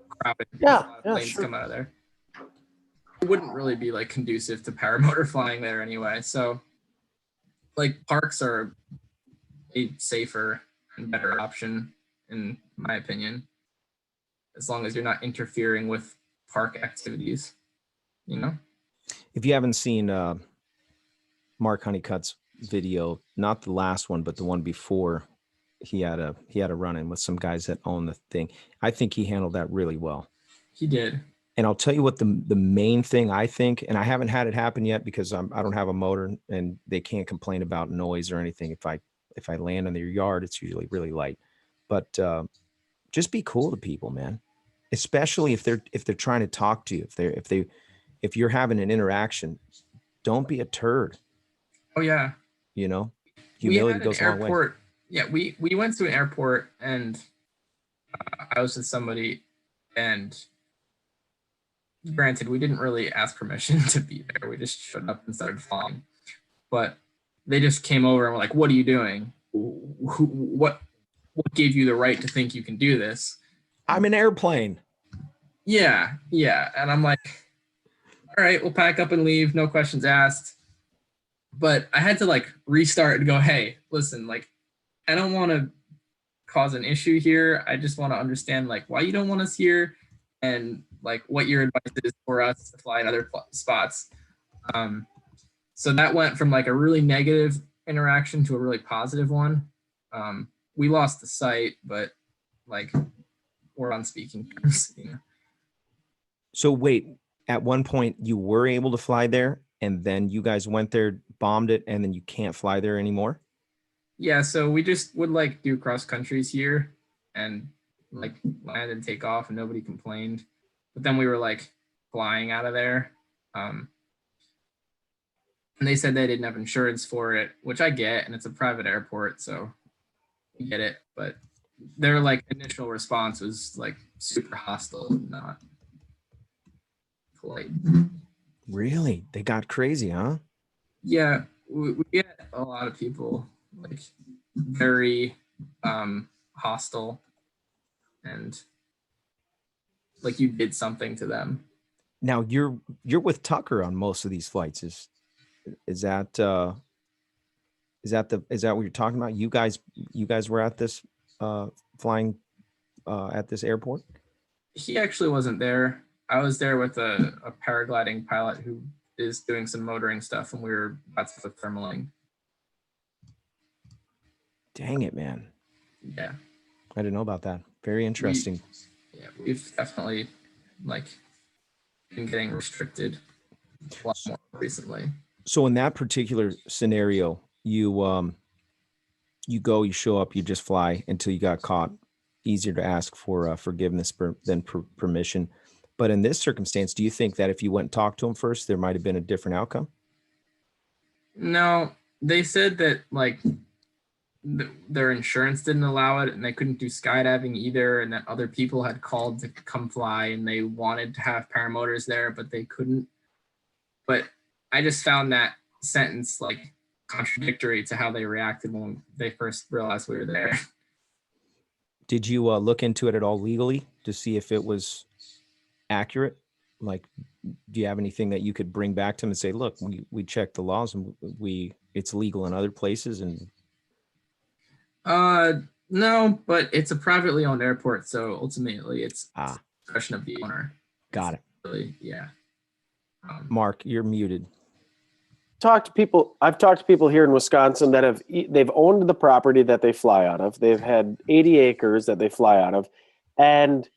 crowded. Yeah, Planes sure. come out of there. It wouldn't really be like conducive to paramotor flying there anyway. So like parks are a safer and better option in my opinion, as long as you're not interfering with park activities, you know? If you haven't seen Mark Honeycutt's video, not the last one, but the one before, he had a run-in with some guys that own the thing. I think he handled that really well. He did. And I'll tell you what the main thing I think, and I haven't had it happen yet because I don't have a motor and they can't complain about noise or anything. If I land in their yard, it's usually really light. But just be cool to people, man. Especially if they're trying to talk to you. If you're having an interaction, don't be a turd. Oh yeah. You know, humility goes a long way. Yeah, we went to an airport and I was with somebody, and granted, we didn't really ask permission to be there. We just showed up and started flying. But they just came over and were like, "What are you doing? What gave you the right to think you can do this?" I'm an airplane. Yeah. And I'm like, all right, we'll pack up and leave. No questions asked. But I had to like restart and go, hey, listen, like, I don't want to cause an issue here. I just want to understand like why you don't want us here and like what your advice is for us to fly in other spots. So that went from like a really negative interaction to a really positive one. We lost the site, but like we're on speaking terms, you know. So wait, at one point you were able to fly there and then you guys went there, bombed it, and then you can't fly there anymore? Yeah, so we just would like do cross countries here and like land and take off and nobody complained. But then we were like flying out of there. And they said they didn't have insurance for it, which I get, and it's a private airport, so we get it. But their like initial response was like super hostile and not polite. Really? They got crazy, huh? Yeah, we get a lot of people like very hostile and like you did something to them. Now you're with Tucker on most of these flights. Is that what you're talking about? You guys were at this flying at this airport? He actually wasn't there. I was there with a paragliding pilot who is doing some motoring stuff, and we were about to flip thermaling. Dang it, man. Yeah. I didn't know about that. Very interesting. We've definitely like been getting restricted. a lot more recently. So in that particular scenario, you you show up, you just fly until you got caught. Easier to ask for forgiveness than permission. But in this circumstance, do you think that if you went and talked to them first, there might have been a different outcome? No, they said that like their insurance didn't allow it, and they couldn't do skydiving either, and that other people had called to come fly, and they wanted to have paramotors there, but they couldn't. But I just found that sentence like contradictory to how they reacted when they first realized we were there. Did you look into it at all legally to see if it was accurate? Like, do you have anything that you could bring back to them and say, look, we checked the laws and it's legal in other places? And No, but it's a privately owned airport, so ultimately it's discretion of the owner. Got it. Really, yeah. Mark, you're muted. I've talked to people here in Wisconsin that they've owned the property that they fly out of. They've had 80 acres that they fly out of, and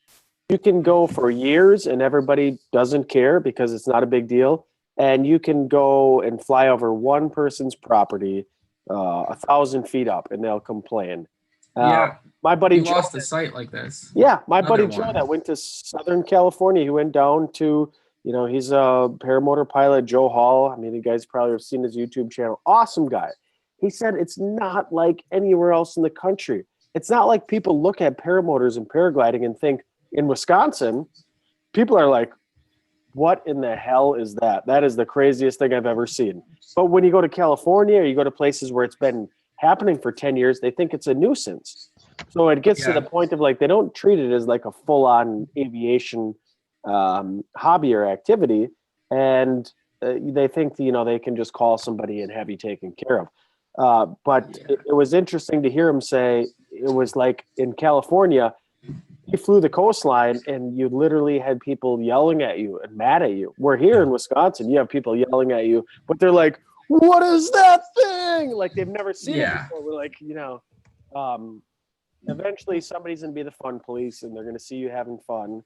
you can go for years and everybody doesn't care because it's not a big deal. And you can go and fly over one person's property 1,000 feet up and they'll complain. Yeah, my buddy we Joe lost a site like this. Yeah, my buddy Another Joe one. that went to Southern California, he went down to, he's a paramotor pilot, Joe Hall. I mean, you guys probably have seen his YouTube channel. Awesome guy. He said it's not like anywhere else in the country. It's not like people look at paramotors and paragliding and think in Wisconsin, people are like, what in the hell is that? That is the craziest thing I've ever seen. But when you go to California or you go to places where it's been happening for 10 years, they think it's a nuisance. So it gets to the point of like, they don't treat it as like a full-on aviation hobby or activity. And they think, they can just call somebody and have you taken care of. But it was interesting to hear him say, it was like in California, you flew the coastline and you literally had people yelling at you and mad at you. We're here in Wisconsin, you have people yelling at you, but they're like, what is that thing? Like they've never seen it before. We're like, eventually somebody's going to be the fun police and they're going to see you having fun.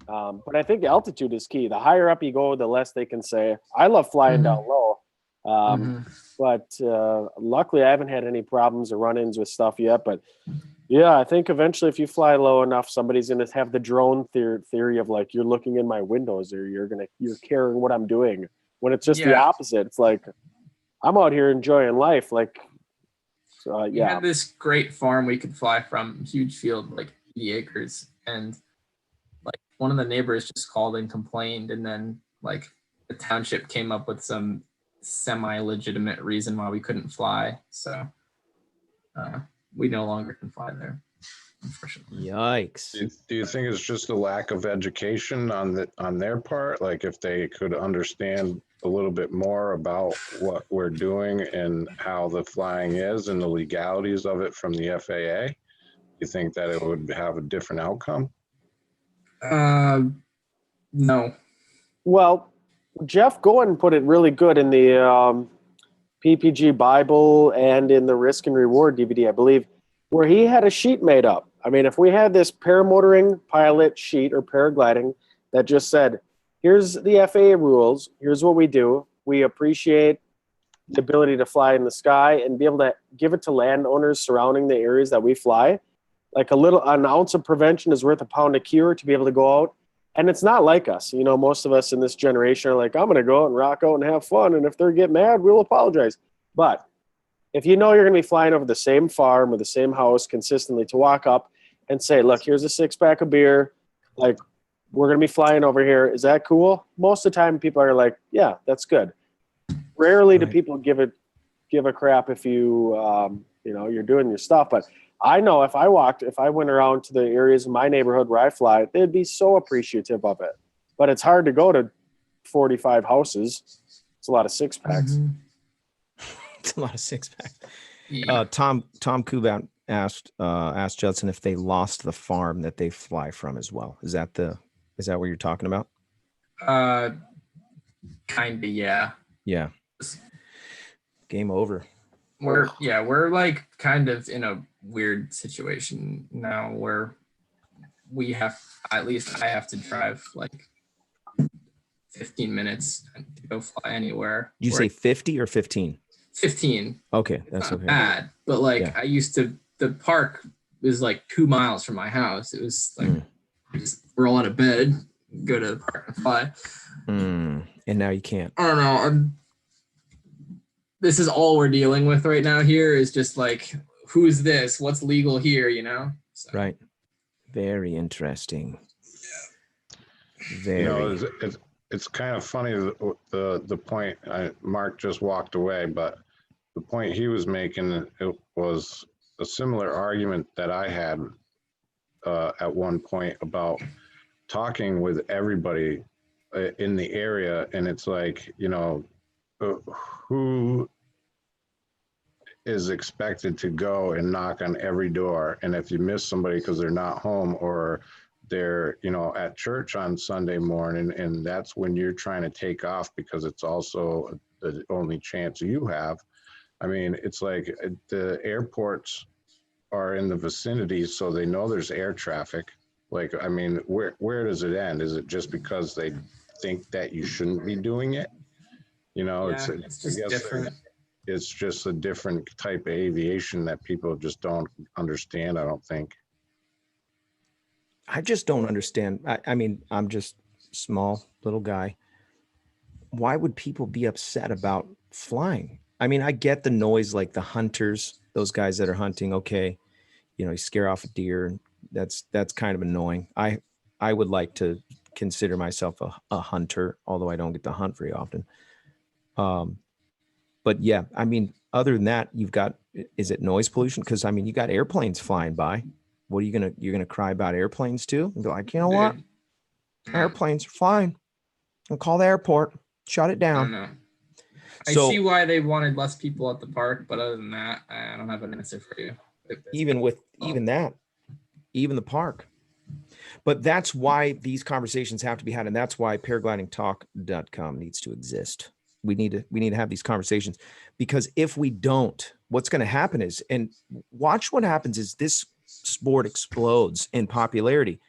But I think altitude is key. The higher up you go, the less they can say. I love flying down low. But luckily I haven't had any problems or run-ins with stuff yet. But yeah, I think eventually if you fly low enough, somebody's going to have the drone theory of like, you're looking in my windows or you're caring what I'm doing, when it's just the opposite. It's like, I'm out here enjoying life. Like, We had this great farm we could fly from, huge field, like 80 acres. And like one of the neighbors just called and complained. And then like the township came up with some semi-legitimate reason why we couldn't fly. So we no longer can fly there, unfortunately. Yikes. Do you think it's just a lack of education on their part? Like if they could understand a little bit more about what we're doing and how the flying is and the legalities of it from the FAA, you think that it would have a different outcome? No. Well, Jeff Goen put it really good in the PPG Bible and in the Risk and Reward DVD, I believe, where he had a sheet made up. I mean, if we had this paramotoring pilot sheet or paragliding that just said, here's the FAA rules, here's what we do. We appreciate the ability to fly in the sky and be able to give it to landowners surrounding the areas that we fly. Like an ounce of prevention is worth a pound of cure, to be able to go out. And it's not like us. Most of us in this generation are like, I'm going to go out and rock out and have fun. And if they get mad, we'll apologize. But if you're going to be flying over the same farm or the same house consistently, to walk up and say, look, here's a 6-pack of beer. Like, we're going to be flying over here. Is that cool? Most of the time people are like, yeah, that's good. Rarely do people give a crap if you're doing your stuff. But I know if I went around to the areas in my neighborhood where I fly, they'd be so appreciative of it. But it's hard to go to 45 houses. It's a lot of 6-packs. It's a lot of 6-packs. Yeah. Tom Kubat asked Judson if they lost the farm that they fly from as well. Is that what you're talking about? Kinda, yeah. Yeah. Game over. We're like kind of in a weird situation now where I have to drive like 15 minutes to go fly anywhere. You say 50 or 15? 15. Okay, that's Not okay. bad, but like Yeah. I used to, the park was like 2 miles from my house. It was like just roll out of bed, go to the park and fly. And now you can't. I don't know. This is all we're dealing with right now here is just like, who's this? What's legal here, you know? So. Right. Very interesting. Very. You know, it's kind of funny the point. Mark just walked away, but the point he was making, it was a similar argument that I had at one point about talking with everybody in the area, and it's like, you know, who is expected to go and knock on every door, and if you miss somebody because they're not home or they're, you know, at church on Sunday morning, and that's when you're trying to take off because it's also the only chance you have. I mean, it's like the airports are in the vicinity, so they know there's air traffic. Like, I mean, where does it end? Is it just because they think that you shouldn't be doing it? You know, Yeah, it's just different. It's just a different type of aviation that people just don't understand, I don't think. I just don't understand. I mean, I'm just small little guy. Why would people be upset about flying? I mean, I get the noise, like the hunters, those guys that are hunting. Okay, you know, you scare off a deer. That's kind of annoying. I would like to consider myself a hunter, although I don't get to hunt very often. But yeah, I mean, other than that, you've got, is it noise pollution? Because I mean, you got airplanes flying by. What are you're gonna cry about airplanes too? And go like, you know what? Airplanes are flying. I'll call the airport, shut it I down. don't know. So I see why they wanted less people at the park, but other than that, I don't have an answer for you. even the park. But that's why these conversations have to be had, and that's why paraglidingtalk.com needs to exist. We need to have these conversations, because if we don't, what's going to happen is, and watch what happens is, this sport explodes in popularity.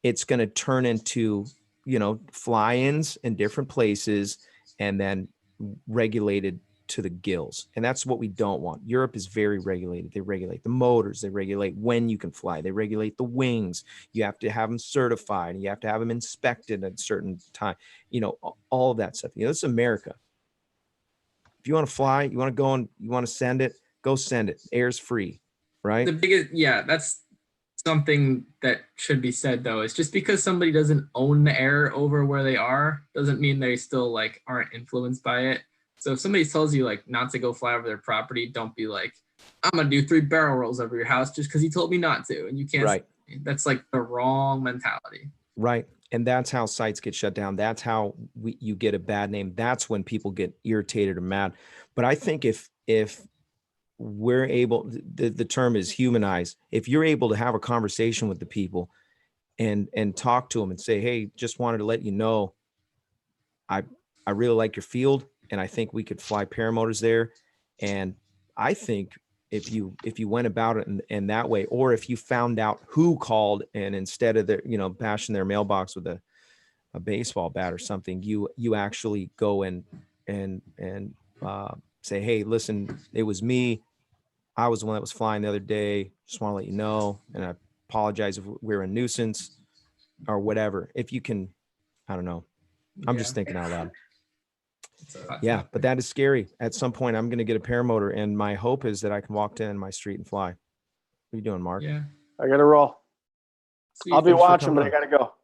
It's going to turn into, you know, fly-ins in different places and then regulated to the gills. And that's what we don't want. Europe is very regulated. They regulate the motors. They regulate when you can fly. They regulate the wings. You have to have them certified. You have to have them inspected at a certain time. You know, all of that stuff. You know, this is America. If you want to fly, you want to go and you want to send it, go send it. Air's free, right? The biggest, yeah, that's something that should be said though, is just because somebody doesn't own the air over where they are doesn't mean they still like aren't influenced by it. So if somebody tells you like not to go fly over their property, don't be like, I'm gonna do 3 barrel rolls over your house just because he told me not to, and you can't. Right. That's like the wrong mentality. Right. And that's how sites get shut down. That's how you get a bad name. That's when people get irritated or mad. But I think if we're able, the term is humanize. If you're able to have a conversation with the people and talk to them and say, hey, just wanted to let you know, I really like your field, and I think we could fly paramotors there. And I think if you went about it in that way, or if you found out who called, and instead of bashing their mailbox with a baseball bat or something, you actually go and say, hey, listen, it was me. I was the one that was flying the other day. Just want to let you know, and I apologize if we're a nuisance or whatever. If you can, I don't know. I'm just thinking out loud. Yeah, but that is scary. At some point, I'm going to get a paramotor, and my hope is that I can walk down my street and fly. What are you doing, Mark? Yeah, I got to roll. Sweet. I'll be Thanks for watching, but coming I got to go.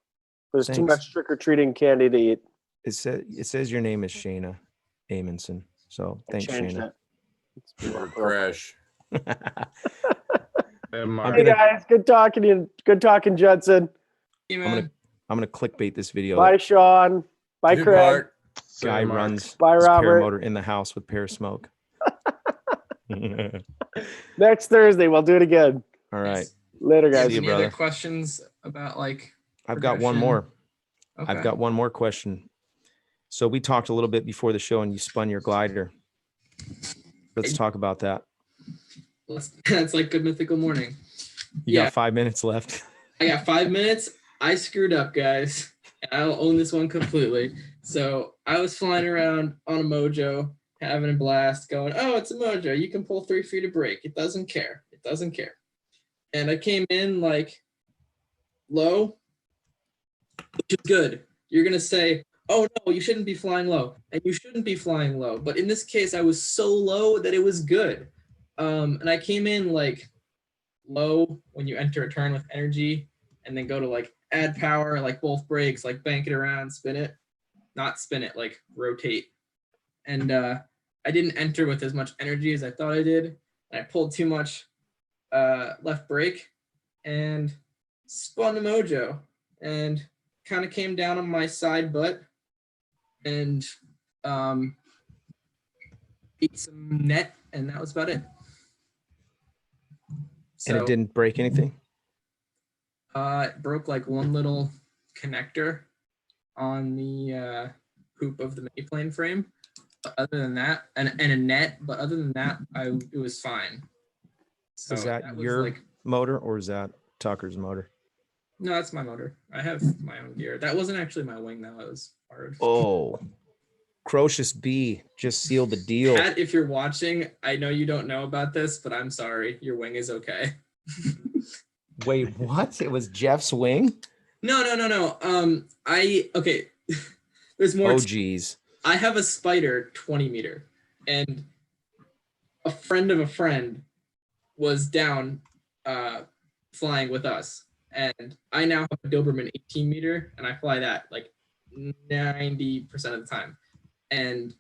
There's too Thanks. much trick-or-treating candy to eat. It says your name is Shayna Amundsen. So thanks, Changed Shayna. it. Or crash. And Mark, Hey guys, good talking to you. Good talking, Judson. Hey, I'm man. gonna clickbate this video. Bye, Sean. Bye, Good Craig. Mark. Guy Mark. runs Bye, his Robert. paramotor in the house with pear smoke. Next Thursday, we'll do it again. All right. Later, Do you have guys. See you, any brother. other questions about like? I've got one progression? more. Okay. I've got one more question. So we talked a little bit before the show, and you spun your glider. Let's talk about that. That's like Good Mythical Morning. You got 5 minutes left. I got 5 minutes. I screwed up, guys. I'll own this one completely. So I was flying around on a Mojo, having a blast, going, oh, it's a Mojo. You can pull 3 feet of brake. It doesn't care. It doesn't care. And I came in like low, which is good. You're going to say, oh, no, you shouldn't be flying low. And you shouldn't be flying low. But in this case, I was so low that it was good. And I came in like low when you enter a turn with energy and then go to like add power, like both brakes, like bank it around, spin it, not spin it, like rotate. And I didn't enter with as much energy as I thought I did. And I pulled too much left brake and spun the Mojo and kind of came down on my side butt and beat some net, and that was about it. So, And it didn't break anything? It broke like one little connector on the hoop of the plane frame. But other than that, and a net, but other than that, it was fine. So Is that was your like, motor or is that Tucker's motor? no, that's my motor. I have my own gear. That wasn't actually my wing, though. It was hard. Oh, Crocious B just sealed the deal. Pat, if you're watching, I know you don't know about this, but I'm sorry. Your wing is okay. Wait, what? It was Jeff's wing? No. Okay. There's more. Oh, geez. I have a Spider 20 meter, and a friend of a friend was down flying with us, and I now have a Doberman 18 meter, and I fly that like 90% of the time. And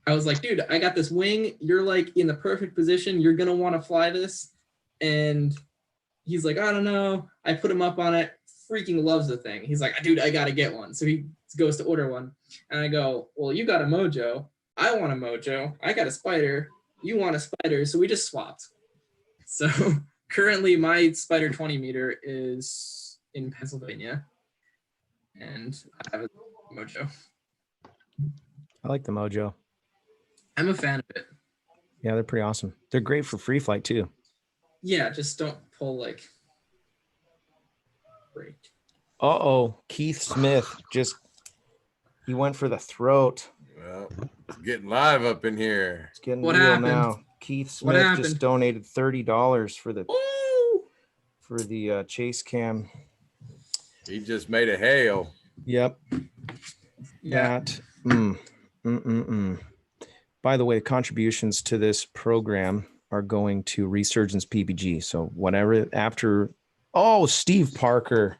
I was like, dude, I got this wing. You're like in the perfect position. You're gonna want to fly this. And he's like, I don't know. I put him up on it. Freaking loves the thing. He's like, dude, I gotta get one. So he goes to order one. And I go, well, you got a Mojo. I want a Mojo. I got a Spider. You want a Spider. So we just swapped. So currently my Spider 20 meter is in Pennsylvania. And I have a Mojo. I like the Mojo. I'm a fan of it. Yeah, they're pretty awesome. They're great for free flight too. Yeah, just don't pull like brake. Uh-oh, Keith Smith he went for the throat. Well, it's getting live up in here. It's getting What real happened? now. Keith What Smith happened? just donated $30 for Woo! the chase cam. He just made a hail. Yep. Yeah. That. By the way, contributions to this program are going to Resurgence PPG. So whatever after, Steve Parker,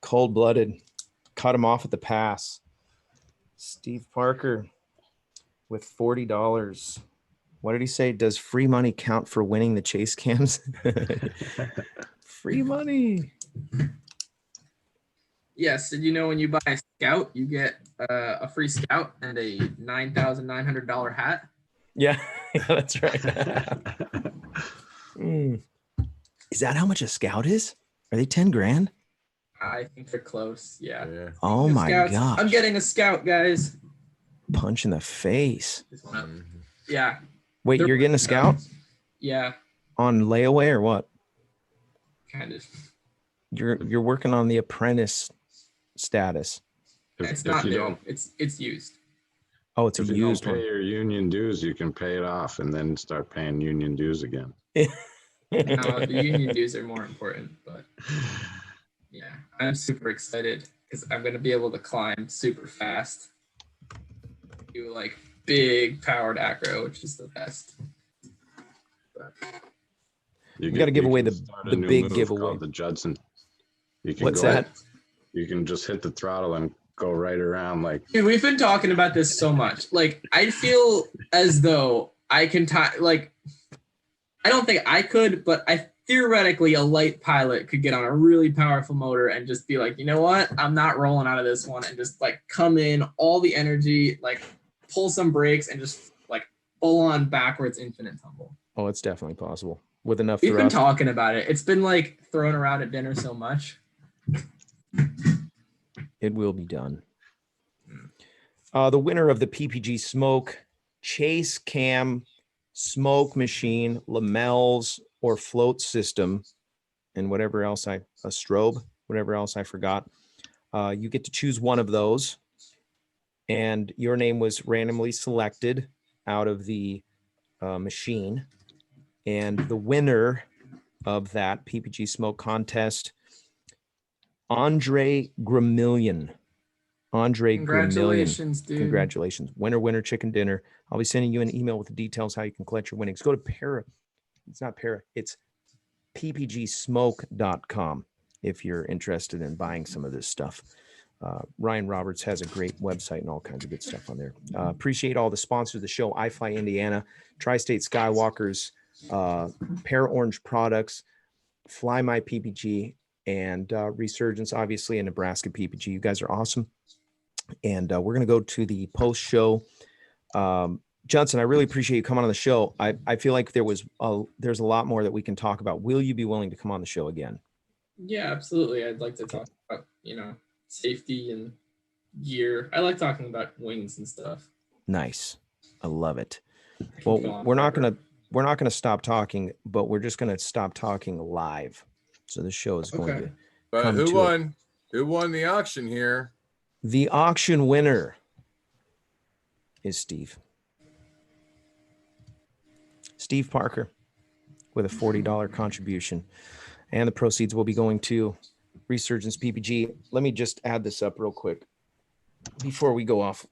cold-blooded, cut him off at the pass. Steve Parker with $40. What did he say? Does free money count for winning the chase cams? Free money. Yes. Did you know when you buy a Scout, you get a free Scout and a $9,900 hat? Yeah, that's right. Is that how much a Scout is? Are they 10 grand? I think they're close. Yeah. Oh The my Scouts. gosh. I'm getting a Scout, guys. Punch in the face. Yeah. Wait, They're you're getting a Scout Yeah. on layaway or what? Kind of. You're working on the apprentice status. It's If not you new. don't, It's used. Oh, it's a if you don't used pay one. your union dues, you can pay it off and then start paying union dues again. No, the union dues are more important, but yeah, I'm super excited because I'm gonna be able to climb super fast. Do like big powered acro, which is the best. But We gotta give you away can the start a the new big move giveaway. called the Judson. You can What's go, that? You can just hit the throttle and go right around like dude, we've been talking about this so much. Like, I feel as though I can like, I don't think I could, but I theoretically a light pilot could get on a really powerful motor and just be like, you know what? I'm not rolling out of this one, and just like come in all the energy, like pull some brakes and just like full on backwards infinite tumble. Oh, it's definitely possible with enough We've been thrust. talking about it. It's been like thrown around at dinner so much. It will be done. The winner of the PPG Smoke Chase Cam Smoke Machine, Lamels, or Float System, and whatever else a strobe, whatever else I forgot, You get to choose one of those, and your name was randomly selected out of the machine. And the winner of that PPG smoke contest, Andre Gramillion. Andre Congratulations, Gramillion. dude. Congratulations. Winner, chicken dinner. I'll be sending you an email with the details how you can collect your winnings. Go to it's ppgsmoke.com if you're interested in buying some of this stuff. Ryan Roberts has a great website and all kinds of good stuff on there. Appreciate all the sponsors of the show: iFly Indiana, Tri-State Skywalkers, Para Orange Products, Fly My PPG, and Resurgence, obviously, and Nebraska PPG. You guys are awesome. And we're going to go to the post show. Judson, I really appreciate you coming on the show. I feel like there's a lot more that we can talk about. Will you be willing to come on the show again? Yeah, absolutely. I'd like to talk about, safety and gear. I like talking about wings and stuff. Nice. I love it. Well, we're not going to stop talking, but we're just going to stop talking live. So the show is going to But who won? Who won the auction here? The auction winner is Steve Parker with a $40 contribution, and the proceeds will be going to Resurgence PPG. Let me just add this up real quick before we go off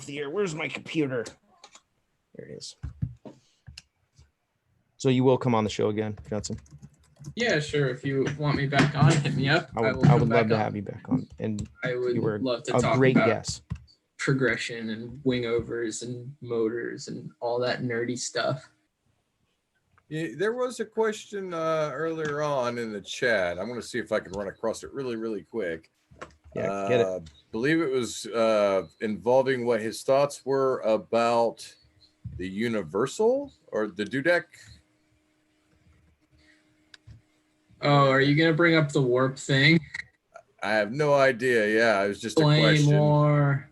the air. Where's my computer? There it is. So you will come on the show again, Judson? Yeah, sure. If you want me back on, hit me up. I would love to have you back on. And I would you were love to a talk great about guest. progression and wing overs and motors and all that nerdy stuff. Yeah, there was a question earlier on in the chat. I'm going to see if I can run across it really, really quick. Yeah, get it. Believe it was involving what his thoughts were about the universal or the dudek. Oh, are you gonna bring up the warp thing? I have no idea. Yeah, it was just a Play question. more.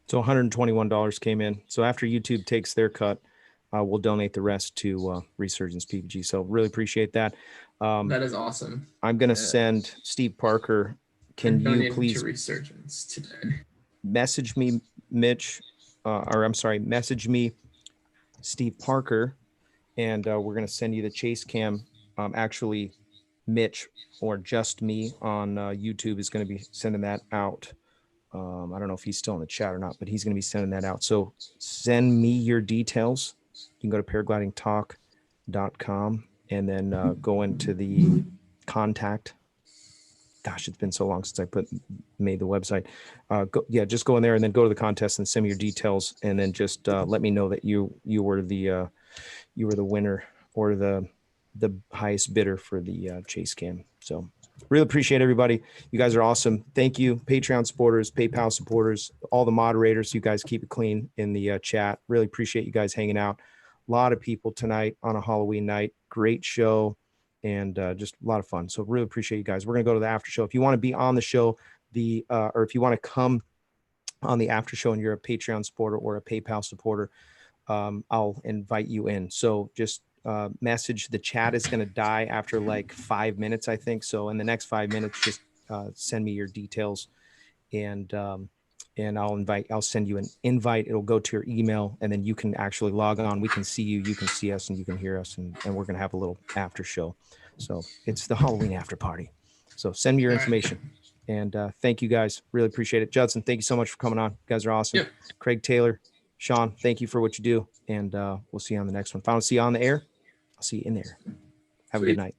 So $121 came in. So after YouTube takes their cut, we'll donate the rest to Resurgence PPG. So really appreciate that. That is awesome. I'm going to send Steve Parker. Can you please to Resurgence today? Message me, message me, Steve Parker, and we're going to send you the chase cam. Actually, Mitch or just me on YouTube is going to be sending that out. I don't know if he's still in the chat or not, but he's going to be sending that out. So send me your details. You can go to paraglidingtalk.com and then go into the contact. Gosh, it's been so long since I made the website. Just go in there and then go to the contest and send me your details, and then just let me know that you were the winner or the highest bidder for the chase cam. So really appreciate everybody. You guys are awesome. Thank you, Patreon supporters, PayPal supporters, all the moderators. You guys keep it clean in the chat. Really appreciate you guys hanging out. A lot of people tonight on a Halloween night. Great show. And just a lot of fun. So really appreciate you guys. We're going to go to the after show. If you want to be on the show, or if you want to come on the after show and you're a Patreon supporter or a PayPal supporter, I'll invite you in. So just message. The chat is going to die after like 5 minutes, I think. So in the next 5 minutes, just send me your details, and I'll send you an invite. It'll go to your email, and then you can actually log on. We can see you, you can see us, and you can hear us, and we're going to have a little after show. So it's the Halloween after party. So send me your information. And thank you guys. Really appreciate it. Judson, thank you so much for coming on. You guys are awesome. Yep. Craig Taylor, Sean, thank you for what you do. And we'll see you on the next one. If I don't see you on the air, I'll see you in there. Have a good night.